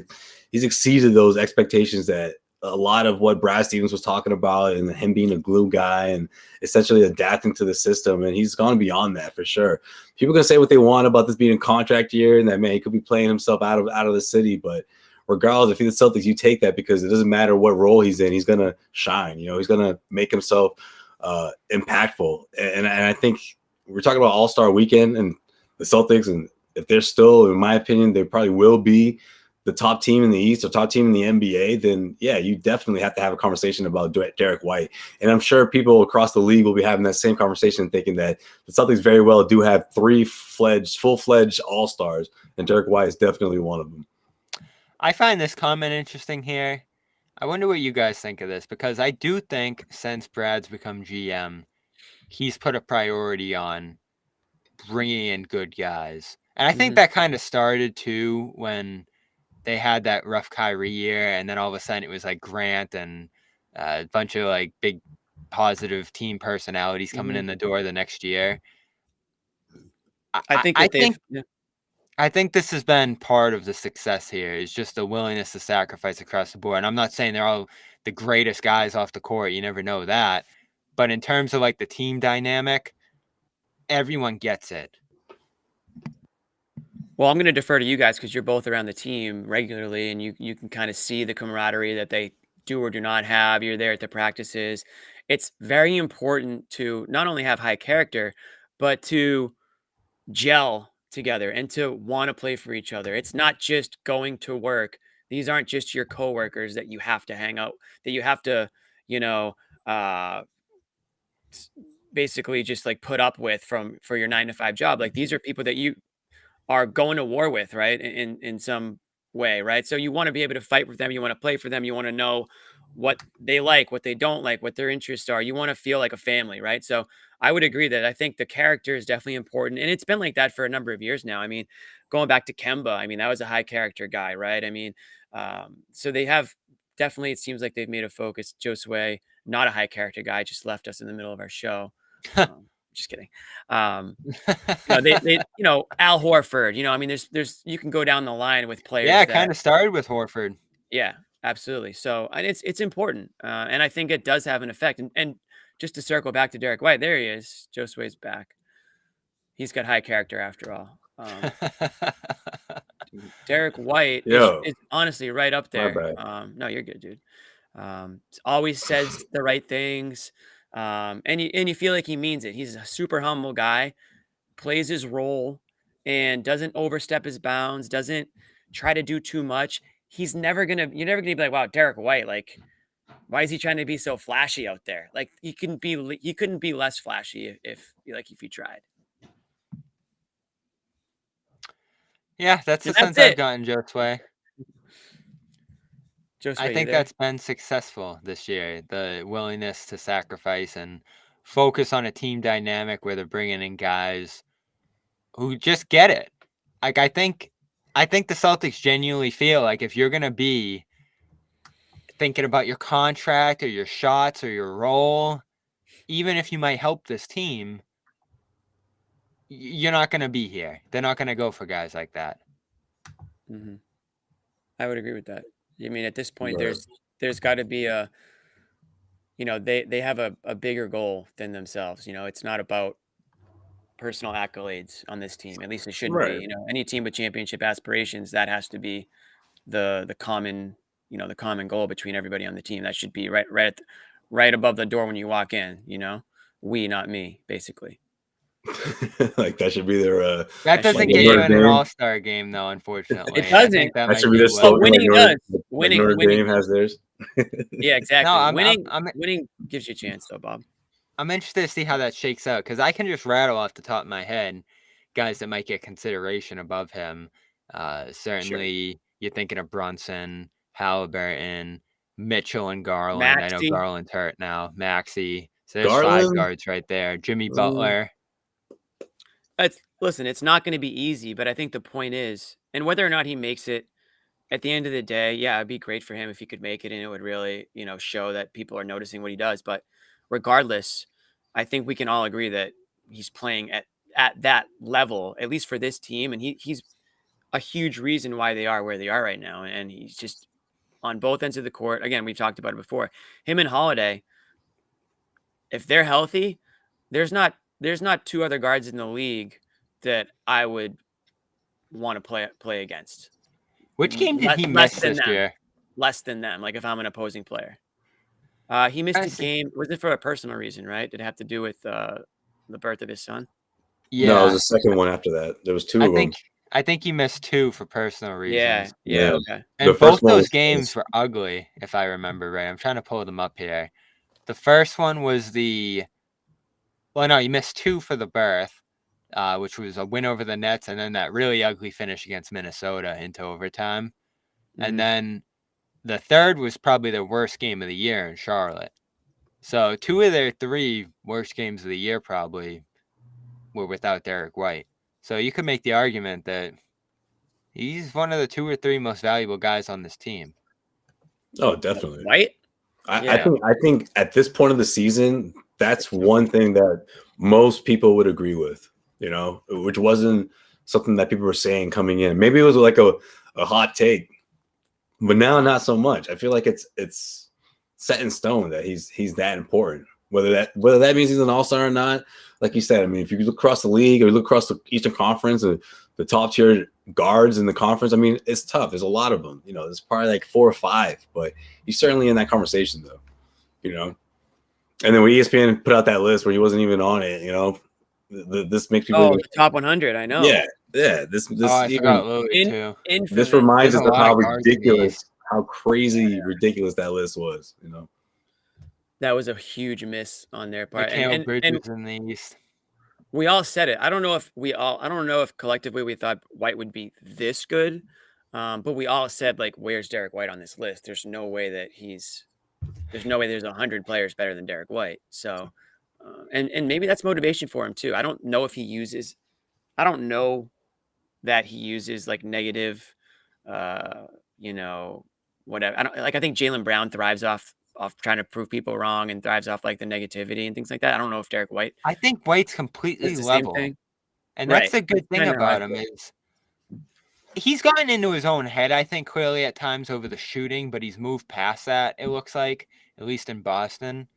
exceeded those expectations that a lot of what Brad Stevens was talking about, and him being a glue guy and essentially adapting to the system, and he's gone beyond that for sure. People can say what they want about this being a contract year and that, man, he could be playing himself out of the city, but regardless, if he's the Celtics, you take that because it doesn't matter what role he's in, he's gonna shine. He's gonna make himself impactful. And I think we're talking about All-Star Weekend and the Celtics, and if they're still, in my opinion, they probably will be the top team in the East or top team in the NBA, then yeah, you definitely have to have a conversation about Derrick White. And I'm sure people across the league will be having that same conversation, thinking that the Celtics very well do have 3 full-fledged All-Stars, and Derrick White is definitely one of them. I find this comment interesting here. I wonder what you guys think of this, because I do think since Brad's become GM, he's put a priority on bringing in good guys. And I think that kind of started too when they had that rough Kyrie year, and then all of a sudden it was like Grant and a bunch of like big positive team personalities coming in the door the next year. I think that I think this has been part of the success here, is just the willingness to sacrifice across the board. And I'm not saying they're all the greatest guys off the court. You never know that. But in terms of like the team dynamic, everyone gets it. Well, I'm going to defer to you guys because you're both around the team regularly, and you can kind of see the camaraderie that they do or do not have. You're there at the practices. It's very important to not only have high character, but to gel together and to want to play for each other. It's not just going to work. These aren't just your coworkers that you have to hang out, that you have to, you know, uh, basically just like put up with for your 9 to 5 job. Like these are people that you are going to war with, right? In some way, right? So you want to be able to fight with them. You want to play for them. You want to know what they like, what they don't like, what their interests are. You want to feel like a family, right? So I would agree that I think the character is definitely important. And it's been like that for a number of years now. I mean, going back to Kemba, I mean, that was a high character guy, right? I mean, so they have definitely, it seems like they've made a focus. Josue, not a high character guy, just left us in the middle of our show. Just kidding. They Al Horford, I mean, there's you can go down the line with players. Yeah, it kind of started with Horford. Yeah, absolutely. So, and it's important. And I think it does have an effect. And just to circle back to Derrick White, there he is. Josue's back. He's got high character after all. Derrick White is honestly right up there. No, you're good, dude. Always says the right things. And you feel like he means it. He's a super humble guy, plays his role, and doesn't overstep his bounds, doesn't try to do too much. You're never gonna be like, wow, Derrick White, like, why is he trying to be so flashy out there? Like he couldn't be less flashy if he tried. Yeah, that's the sense I've gotten, Josue. I think that's been successful this year. The willingness to sacrifice and focus on a team dynamic where they're bringing in guys who just get it. Like I think the Celtics genuinely feel like if you're gonna be thinking about your contract or your shots or your role, even if you might help this team, you're not gonna be here. They're not gonna go for guys like that. I would agree with that. I mean, at this point, there's got to be a they have a bigger goal than themselves. It's not about personal accolades on this team. At least it shouldn't be. Right. Any team with championship aspirations, that has to be the common, the common goal between everybody on the team. That should be right above the door when you walk in. We, not me, basically. Like that should be their. That doesn't should get be you Notre in an Dame. All-Star game, though. Unfortunately, It doesn't. I think that That might should be be their low. slogan. winning like does. Winning, Winning- Notre Dame has theirs. Yeah, exactly. No, Winning gives you a chance, though, Bob. I'm interested to see how that shakes out because I can just rattle off the top of my head guys that might get consideration above him. Certainly, you're thinking of Brunson, Halliburton, Mitchell, and Garland. I know Maxey. Garland's hurt now. Maxey. So there's Garland? 5 guards right there. Jimmy Butler. Listen, it's not going to be easy, but I think the point is, and whether or not he makes it, at the end of the day, yeah, it'd be great for him if he could make it, and it would really, show that people are noticing what he does. But regardless, I think we can all agree that he's playing at that level, at least for this team, and he's a huge reason why they are where they are right now. And he's just on both ends of the court. Again, we've talked about it before. Him and Holiday, if they're healthy, there's not 2 other guards in the league that I would want to play against. Which game did he Less miss than this them. year? Less than them, like if I'm an opposing player. He missed I a see. game. Was it for a personal reason, right? Did it have to do with the birth of his son? Yeah, No, it was the second one after that. There was 2 of them. I think he missed 2 for personal reasons. Yeah, Yeah. okay. And The both first one those was- games were ugly, if I remember right. I'm trying to pull them up here. The first one was he missed 2 for the birth, which was a win over the Nets, and then that really ugly finish against Minnesota into overtime. Mhm. And then the third was probably their worst game of the year in Charlotte. So 2 of their 3 worst games of the year probably were without Derrick White. So you could make the argument that he's one of the 2 or 3 most valuable guys on this team. Oh, definitely. White? I think at this point of the season, that's one thing that most people would agree with, which wasn't something that people were saying coming in. Maybe it was like a hot take, but now not so much. I feel like it's set in stone that he's that important. Whether that means he's an all-star or not, like you said, I mean, if you look across the league or look across the Eastern Conference, the top tier guards in the conference, I mean, it's tough. There's a lot of them. There's probably like 4 or 5, but he's certainly in that conversation, though. And then when ESPN put out that list where he wasn't even on it, this makes people. The top 100. I know. Yeah. This I forgot Louis too. This reminds us There's a of lot how of guards in the ridiculous, East. how crazy ridiculous that list was. That was a huge miss on their part. Mikal Bridges And in the East. we all said it. I don't know if collectively we thought White would be this good. But we all said, like, where's Derrick White on this list? There's no way there's 100 players better than Derrick White. So, and maybe that's motivation for him too. I don't know that he uses like negative, whatever. I think Jaylen Brown thrives off trying to prove people wrong and thrives off like the negativity and things like that. I don't know if Derrick White. I think White's completely It's the same level. thing. And Right. that's the good thing I know, about I him feel- is he's gotten into his own head, I think, clearly at times over the shooting, but he's moved past that, it looks like, at least in Boston.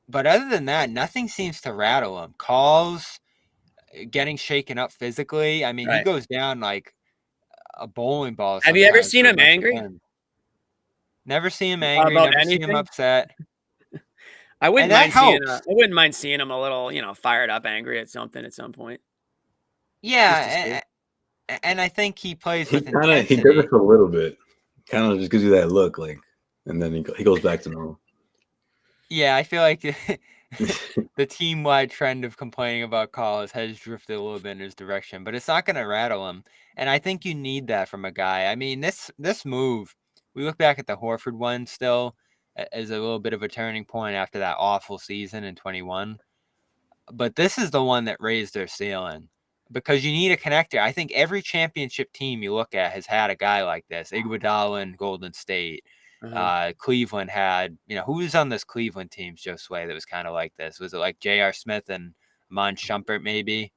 But other than that, nothing seems to rattle him. Calls, getting shaken up physically. I mean, he Right. goes down like a bowling ball. Have you ever sometimes seen for a him bunch of angry? runs. Never see him angry. About Never see him anything? upset. I wouldn't that mind seeing. helps. I wouldn't mind seeing him a little, fired up, angry at something at some point. Yeah, and I think he plays He with kind of he intensity. does it for a little bit, kind of just gives you that look, like, and then he goes back to normal. Yeah, I feel like the team-wide trend of complaining about calls has drifted a little bit in his direction, but it's not going to rattle him. And I think you need that from a guy. I mean, this move, we look back at the Horford one still as a little bit of a turning point after that awful season in 21. But this is the one that raised their ceiling because you need a connector. I think every championship team you look at has had a guy like this. Iguodala in Golden State. Cleveland had, who was on this Cleveland team, Josue, that was kind of like this? Was it like J.R. Smith and Mon Shumpert maybe?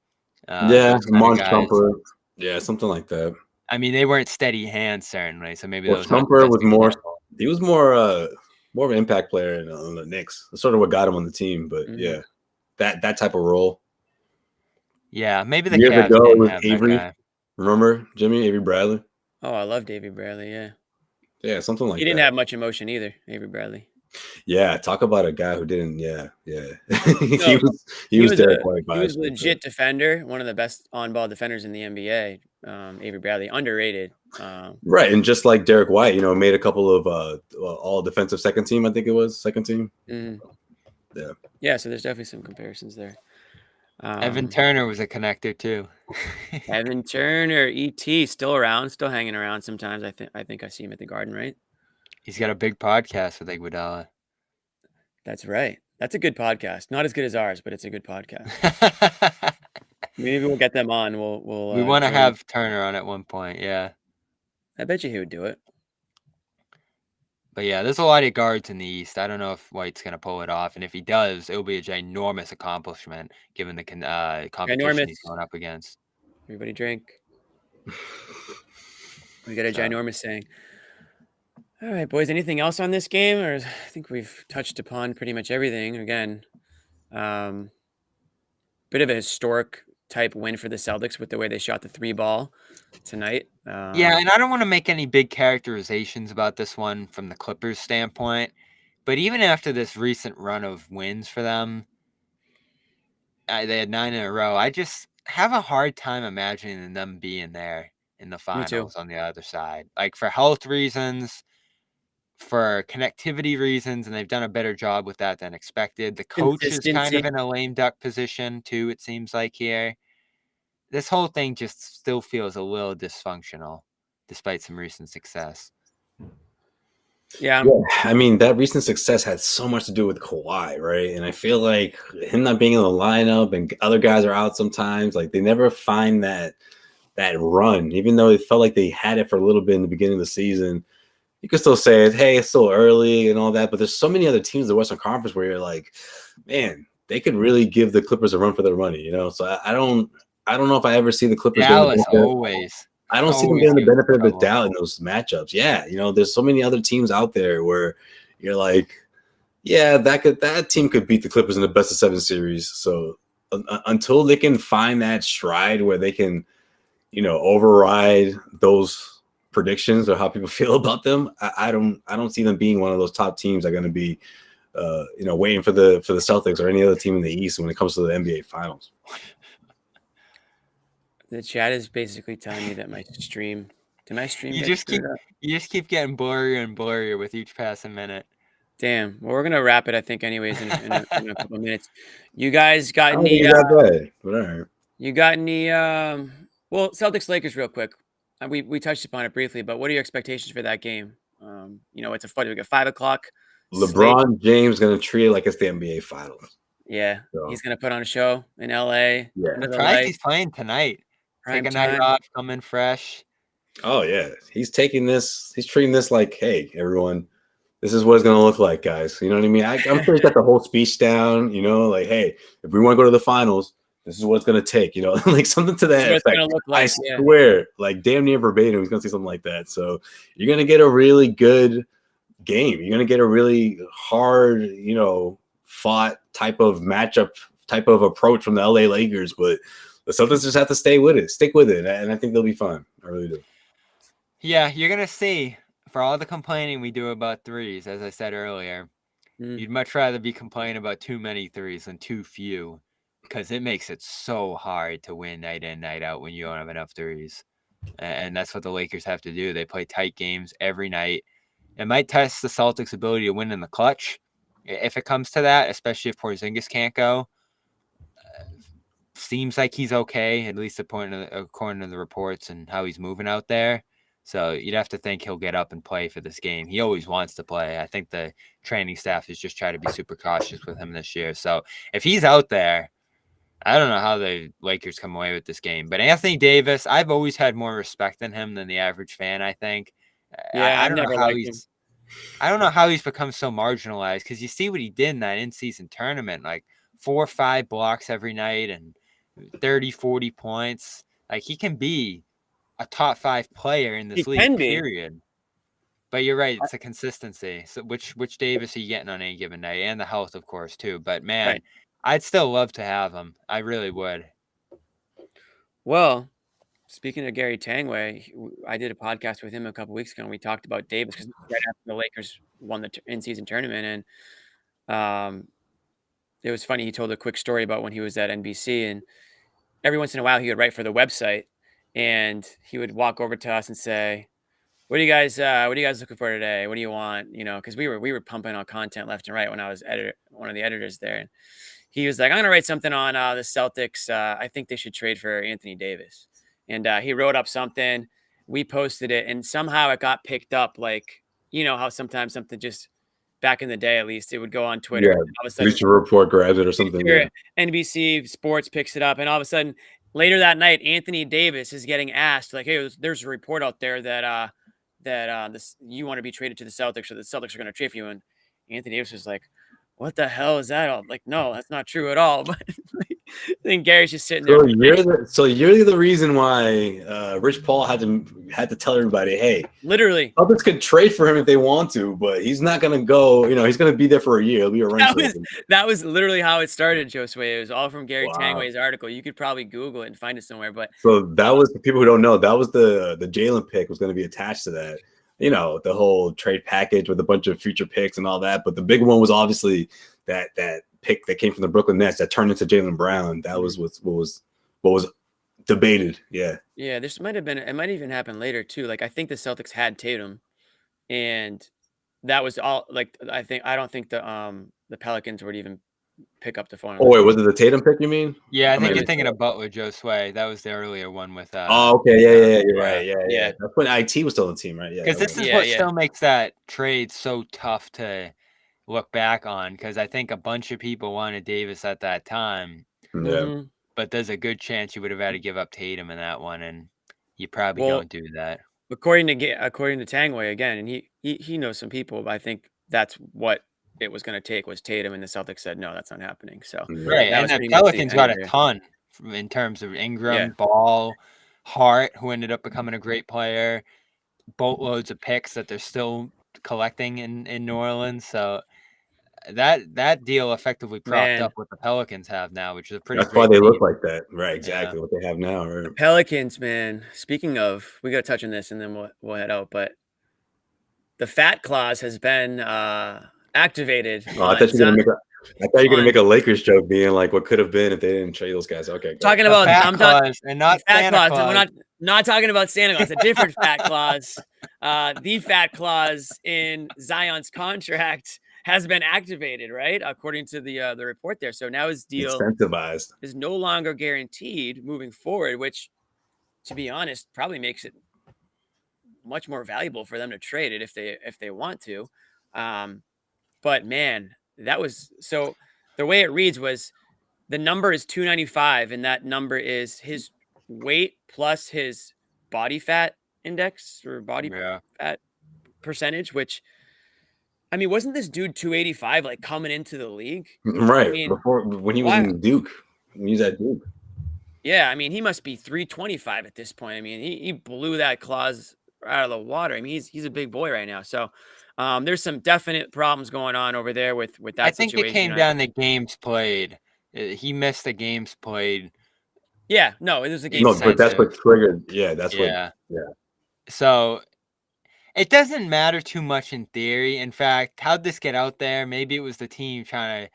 Yeah, those kinda Mon guys. Shumpert. Yeah, something like that. I mean, they weren't steady hands, certainly. So maybe Well, those aren't the Shumpert best was more. example. He was more more of an impact player on the Knicks. That's sort of what got him on the team. But yeah, that type of role. Yeah, maybe the Years Cavs ago, it didn't was have that Avery. guy. Remember Jimmy Avery Bradley? Oh, I love Davy Bradley. Yeah, Yeah, something like he didn't that. have much emotion either, Avery Bradley. Yeah, talk about a guy who didn't. Yeah. No, he was Derrick White. he was legit defender, one of the best on-ball defenders in the NBA. Avery Bradley, underrated. Right, and just like Derrick White, made a couple of all defensive second team. I think it was second team. Yeah. So there's definitely some comparisons there. Evan Turner was a connector too. Evan Turner, ET, still around, still hanging around. Sometimes I think I see him at the Garden, right? He's got a big podcast with Iguodala. That's right. That's a good podcast. Not as good as ours, but it's a good podcast. Maybe we'll get them on. We want to have Turner on at one point. Yeah. I bet you he would do it. But yeah, there's a lot of guards in the East. I don't know if White's going to pull it off. And if he does, it'll be a ginormous accomplishment given the competition he's going up against. Everybody drink. We got a ginormous saying. All right, boys. Anything else on this game? Or I think we've touched upon pretty much everything. Again, bit of a historic type win for the Celtics with the way they shot the 3-ball tonight. Yeah, and I don't want to make any big characterizations about this one from the Clippers standpoint, but even after this recent run of wins for them, they had 9 in a row. I just have a hard time imagining them being there in the finals on the other side. Like for health reasons, for connectivity reasons, and they've done a better job with that than expected. The coach is kind of in a lame duck position too, it seems like here. This whole thing just still feels a little dysfunctional, despite some recent success. Yeah. I mean, that recent success had so much to do with Kawhi, right? And I feel like him not being in the lineup and other guys are out sometimes, like they never find that run, even though it felt like they had it for a little bit in the beginning of the season. You can still say, hey, it's still early and all that, but there's so many other teams in the Western Conference where you're like, man, they could really give the Clippers a run for their money, So I don't know if I ever see the Clippers. Dallas always. I don't see them getting the benefit of the doubt in those matchups. Yeah, there's so many other teams out there where you're like, yeah, that team could beat the Clippers in the best of 7 series. So until they can find that stride where they can, override those predictions or how people feel about them, I don't see them being one of those top teams that are going to be, waiting for the Celtics or any other team in the East when it comes to the NBA Finals. The chat is basically telling me that my stream. Did my stream? You just keep getting blurrier and blurrier with each passing minute. Damn. Well, we're gonna wrap it, I think, anyways, in a couple of minutes. You guys got any? You got any? Well, Celtics Lakers, real quick. We touched upon it briefly, but what are your expectations for that game? It's a fun. We got 5 o'clock. LeBron James gonna treat it like it's the NBA Finals. Yeah, so he's gonna put on a show in LA. Yeah, he's playing tonight. Take a night off, come in fresh. Oh yeah, he's treating this like, hey, everyone, this is what it's gonna look like, guys. You know what I mean? I'm sure he's got the whole speech down. Like, hey, if we want to go to the finals, this is what it's gonna take. Like something to that effect. Like, I swear, like damn near verbatim, he's gonna say something like that. So you're gonna get a really good game. You're gonna get a really hard, fought type of matchup, type of approach from the LA Lakers, but the Celtics just have to stick with it, and I think they'll be fine. I really do. Yeah, you're gonna see. For all the complaining we do about threes, as I said earlier, you'd much rather be complaining about too many threes than too few, because it makes it so hard to win night in, night out when you don't have enough threes. And that's what the Lakers have to do. They play tight games every night. It might test the Celtics' ability to win in the clutch if it comes to that, especially if Porzingis can't go. Seems like he's okay, at least according to the reports and how he's moving out there. So you'd have to think he'll get up and play for this game. He always wants to play. I think the training staff is just trying to be super cautious with him this year. So if he's out there, I don't know how the Lakers come away with this game. But Anthony Davis, I've always had more respect in him than the average fan, I think. Yeah, I don't know how he's become so marginalized, because you see what he did in that in-season tournament, like 4 or 5 blocks every night and 30, 40 points. Like he can be a top 5 player in this league, period. But you're right, it's a consistency. So which Davis are you getting on any given night, and the health, of course, too. But man, Right. I'd still love to have him. I really would. Well, speaking of Gary Tangway, I did a podcast with him a couple weeks ago, and we talked about Davis because right after the Lakers won the in-season tournament, and it was funny. He told a quick story about when he was at NBC, and every once in a while he would write for the website, and he would walk over to us and say, what are you guys looking for today? What do you want? You know, because we were pumping out content left and right when I was one of the editors there. And he was like, I'm gonna write something on the Celtics. I think they should trade for Anthony Davis. And he wrote up something. We posted it, and somehow it got picked up. Like, you know how sometimes something just back in the day, at least, it would go on Twitter. Yeah, And all of a sudden, Bleacher Report grabs it or something. Yeah. NBC Sports picks it up, and all of a sudden, later that night, Anthony Davis is getting asked, like, "Hey, there's a report out there that this you want to be traded to the Celtics, or the Celtics are going to trade for you." And Anthony Davis was like, "What the hell is that?" I'm like, "No, that's not true at all." But I think Gary's just sitting there. So you're the reason why Rich Paul had to tell everybody, hey, Literally, Celtics could trade for him if they want to, but he's not gonna go. You know, he's gonna be there for a year. He'll be a rental. that was literally how it started, Josue. It was all from Gary Wow. Tangway's article. You could probably Google it and find it somewhere. But So that was, for people who don't know, that was the Jaylen pick was going to be attached to that. You know, the whole trade package with a bunch of future picks and all that. But the big one was obviously that pick that came from the Brooklyn Nets that turned into Jaylen Brown. That was what was debated. Yeah. yeah, this might have been. It might even happen later too. Like, I think the Celtics had Tatum, and that was all. Like, I don't think the Pelicans would even pick up the phone. Oh wait, was it the Tatum pick? You mean? Yeah, I think maybe you're thinking of Butler, Josue. That was the earlier one with. Oh, okay, yeah, you're right. Yeah. Yeah. That's when IT was still on the team, right? Yeah. Because this is Yeah, what yeah. still makes that trade so tough to look back on. Because I think a bunch of people wanted Davis at that time, Yeah. Mhm. but there's a good chance you would have had to give up Tatum in that one, and you probably Well, don't do that. According to Tangway again, and he knows some people, but I think that's what it was going to take was Tatum, and the Celtics said no, that's not happening. So Right, that and was the pretty much the Pelicans got end a there. ton in terms of Ingram, Yeah. Ball, Hart, who ended up becoming a great player, boatloads of picks that they're still collecting in New Orleans. So that deal effectively propped Man. up what the Pelicans have now, which is a pretty That's why great they look team. like that, right? Exactly what they have now, right? Pelicans, man. Speaking of, we got to touch on this, and then we'll head out. But the fat clause has been activated. Oh, I thought you were gonna make a Lakers joke, being like, "What could have been if they didn't trade those guys?" Okay, go. Talking A about fat I'm talking clause and not fat Santa clause. Claus. We're not talking about Santa Claus. A different fat clause. The fat clause in Zion's contract has been activated, right? According to the report there. So now his deal Incentivized. is no longer guaranteed moving forward, which, to be honest, probably makes it much more valuable for them to trade it if they want to. But man, that was so. The way it reads was the number is 295, and that number is his weight plus his body fat index or body fat percentage. Which, I mean, wasn't this dude 285 like coming into the league? Right. I mean, Before, when he was in Duke, when he was at Duke. Yeah, I mean, he must be 325 at this point. I mean, he blew that clause out of the water. I mean, he's a big boy right now. So there's some definite problems going on over there with that I think situation. it came down to games played. He missed the games played. Yeah, no, it was a game. No, but that's what triggered. Yeah, that's what. Yeah. So it doesn't matter too much in theory. In fact, how'd this get out there? Maybe it was the team trying to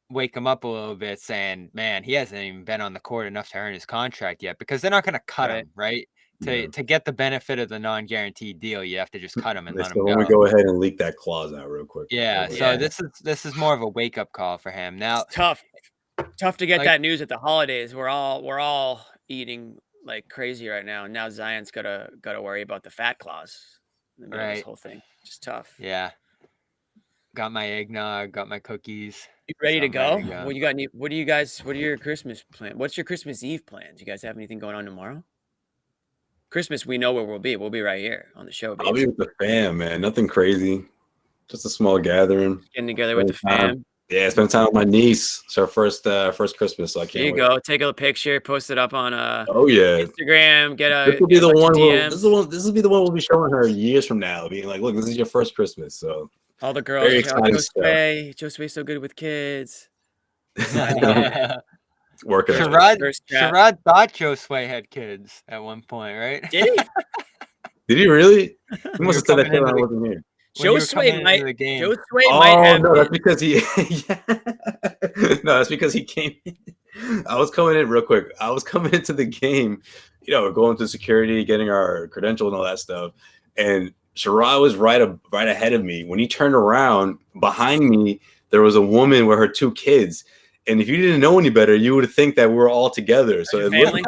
wake him up a little bit, saying, man, he hasn't even been on the court enough to earn his contract yet, because they're not going to cut him, right? To get the benefit of the non-guaranteed deal, you have to just cut him and let him go. Let me go ahead and leak that clause out real quick. Yeah, so this is more of a wake-up call for him. Now, it's tough to get that news at the holidays. We're all eating like crazy right now, and now Zion's gotta worry about the fat clause in the middle of this whole thing. Just tough. Yeah. Got my eggnog, got my cookies. You ready to go? What you got? What are your Christmas plans? What's your Christmas Eve plans? You guys have anything going on tomorrow? Christmas, we know where we'll be. We'll be right here on the show, baby. I'll be with the fam, man. Nothing crazy. Just a small gathering. Getting together with the fam. Yeah, spend time with my niece. It's her first Christmas, so I There can't you wait. go. Take a picture, post it up on Oh yeah, Instagram. this will be get a the bunch of one. DMs. This will be the one we'll be showing her years from now, being like, "Look, this is your first Christmas." So All the girls. very exciting stuff. Josue's so good with kids. Working on it. Sherrod thought Josue had kids at one point, right? Did he? Did he really? He When must you have said were that coming when I into wasn't here. when you were coming Josue might. into the game. Josue might Oh have. no, that's kids. because he. No, that's because he came in. I was coming in real quick. I was coming into the game. You know, we're going through security, getting our credential and all that stuff. And Sherrod was right ahead of me. When he turned around, behind me, there was a woman with her 2 kids. And if you didn't know any better, you would think that we were all together. So it Family.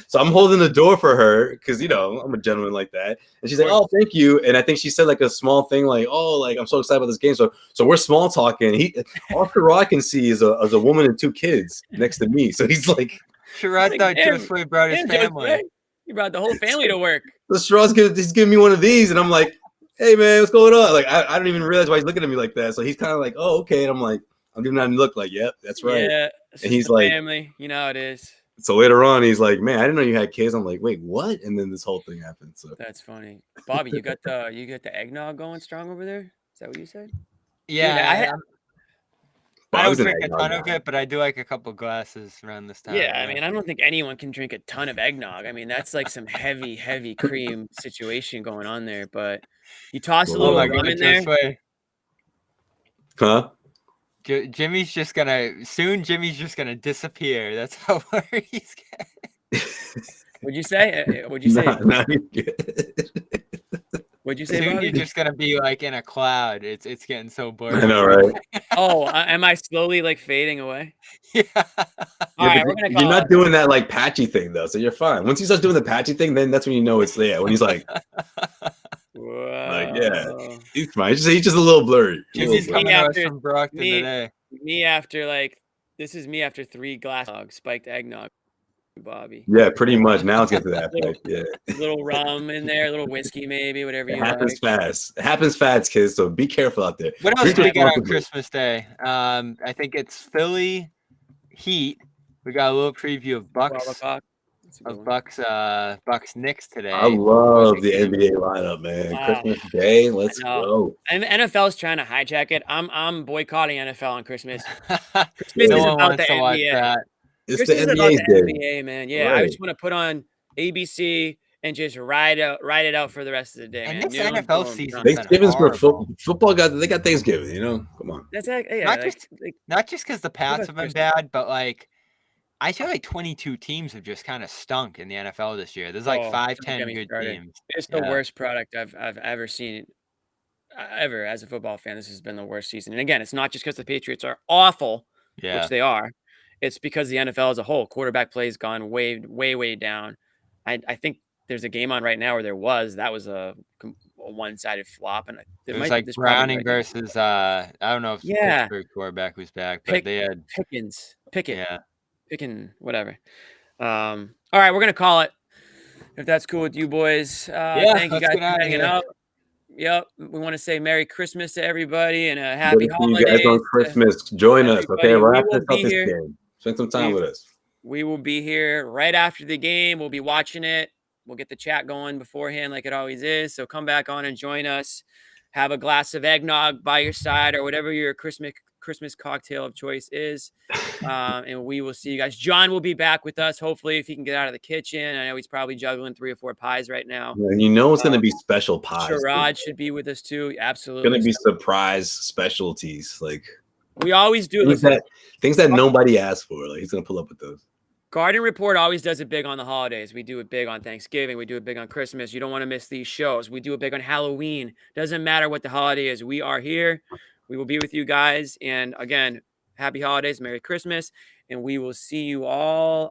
So I'm holding the door for her because, you know, I'm a gentleman like that. And she's like, "Oh, thank you." And I think she said like a small thing like, "Oh, like I'm so excited about this game." So we're small talking. All Sherrod can see is a woman and 2 kids next to me. So he's like, Sherrod thought Josue brought his family. You brought the whole family to work. so he's giving me one of these, and I'm like, "Hey man, what's going on?" Like I don't even realize why he's looking at me like that. So he's kind of like, "Oh, okay." And I'm like, I'm giving that a look like, "Yep, that's right." Yeah. And he's like, family. You know how it is. So later on, he's like, "Man, I didn't know you had kids." I'm like, "Wait, what?" And then this whole thing happened. So That's funny. Bobby, you got the eggnog going strong over there? Is that what you said? Yeah, Dude, I don't Bob's an drink a eggnog ton of guy. it, but I do like a couple glasses around this time. I mean, I don't think anyone can drink a ton of eggnog. I mean, that's like some heavy cream situation going on there. But you toss a Oh little my rum in there. Josue, Huh? Jimmy's just gonna disappear. That's how worried he's getting. What'd you say? What'd you say? Nah, you're good. What'd you say, Soon Bobby? you're just gonna be like in a cloud. It's getting so boring. I know, right? Oh, am I slowly like fading away? Yeah. All right, we're gonna You're call not it. doing that like patchy thing though, so you're fine. Once he starts doing the patchy thing, then that's when you know it's there. When he's like, yeah, Whoa. he's fine. He's just a little blurry. Jimmy's blurry. coming to us After- from Brockton me- today. Me after this is me after 3 glass of spiked eggnog, Bobby. Yeah, pretty much. Now it's getting to that point. Yeah, Little rum in there, a little whiskey maybe, whatever it you happens like. fast. It happens fast, kids. So be careful out there. What else Drink do we got on responsibly. Christmas Day? I think it's Philly Heat. We got a little preview of 12 Bucks o'clock. That's a good one. Bucks Knicks today. I love the Game. NBA lineup, man. Wow. Christmas Day, let's I know. go. And the NFL's trying to hijack it. I'm boycotting NFL on Christmas. Yeah. Christmas No is one about wants the to watch NBA. that. It's Christmas the is about NBA's the day. NBA, man. Yeah, I Right. just want to put on ABC and just ride it out for the rest of the day, And man. this Noon, NFL boom, season- done. Thanksgiving's for horrible. football. They got Thanksgiving. You know, come on. That's like, yeah, Not like, just- like, Not just because the Pats about have been Christmas? bad, but like I feel like 22 teams have just kind of stunk in the NFL this year. There's like Oh, 5, don't 10 get me good started. teams. It's the Yeah. worst product I've ever seen. Ever as a football fan, this has been the worst season. And again, it's not just because the Patriots are awful, Yeah. which they are. It's because the NFL as a whole, quarterback play has gone way down. I think there's a game on right now where that was a one-sided flop, and It was like Browning versus I don't know if Yeah. Pittsburgh quarterback was back, but they had Pickett, yeah. picking whatever. All right, we're gonna call it if that's cool with you boys. Thank you let's guys get for outta hanging here. out. Yep, we want to say Merry Christmas to everybody and a happy Good to see you holidays. guys on Christmas. Join us, okay? everybody. Right We after will the be Celtics here. game. Spend some time with us. We will be here right after the game. We'll be watching it. We'll get the chat going beforehand like it always is. So come back on and join us. Have a glass of eggnog by your side or whatever your Christmas cocktail of choice is. And we will see you guys. John will be back with us, hopefully, if he can get out of the kitchen. I know he's probably juggling 3 or 4 pies right now. And you know it's going to be special pies. Sherrod should be with us too. Absolutely. Going to be surprise specialties. Like we always do. Things that nobody asked for. Like he's going to pull up with those. Garden Report always does it big on the holidays. We do it big on Thanksgiving. We do it big on Christmas. You don't want to miss these shows. We do it big on Halloween. Doesn't matter what the holiday is. We are here. We will be with you guys. And again, happy holidays. Merry Christmas. And we will see you all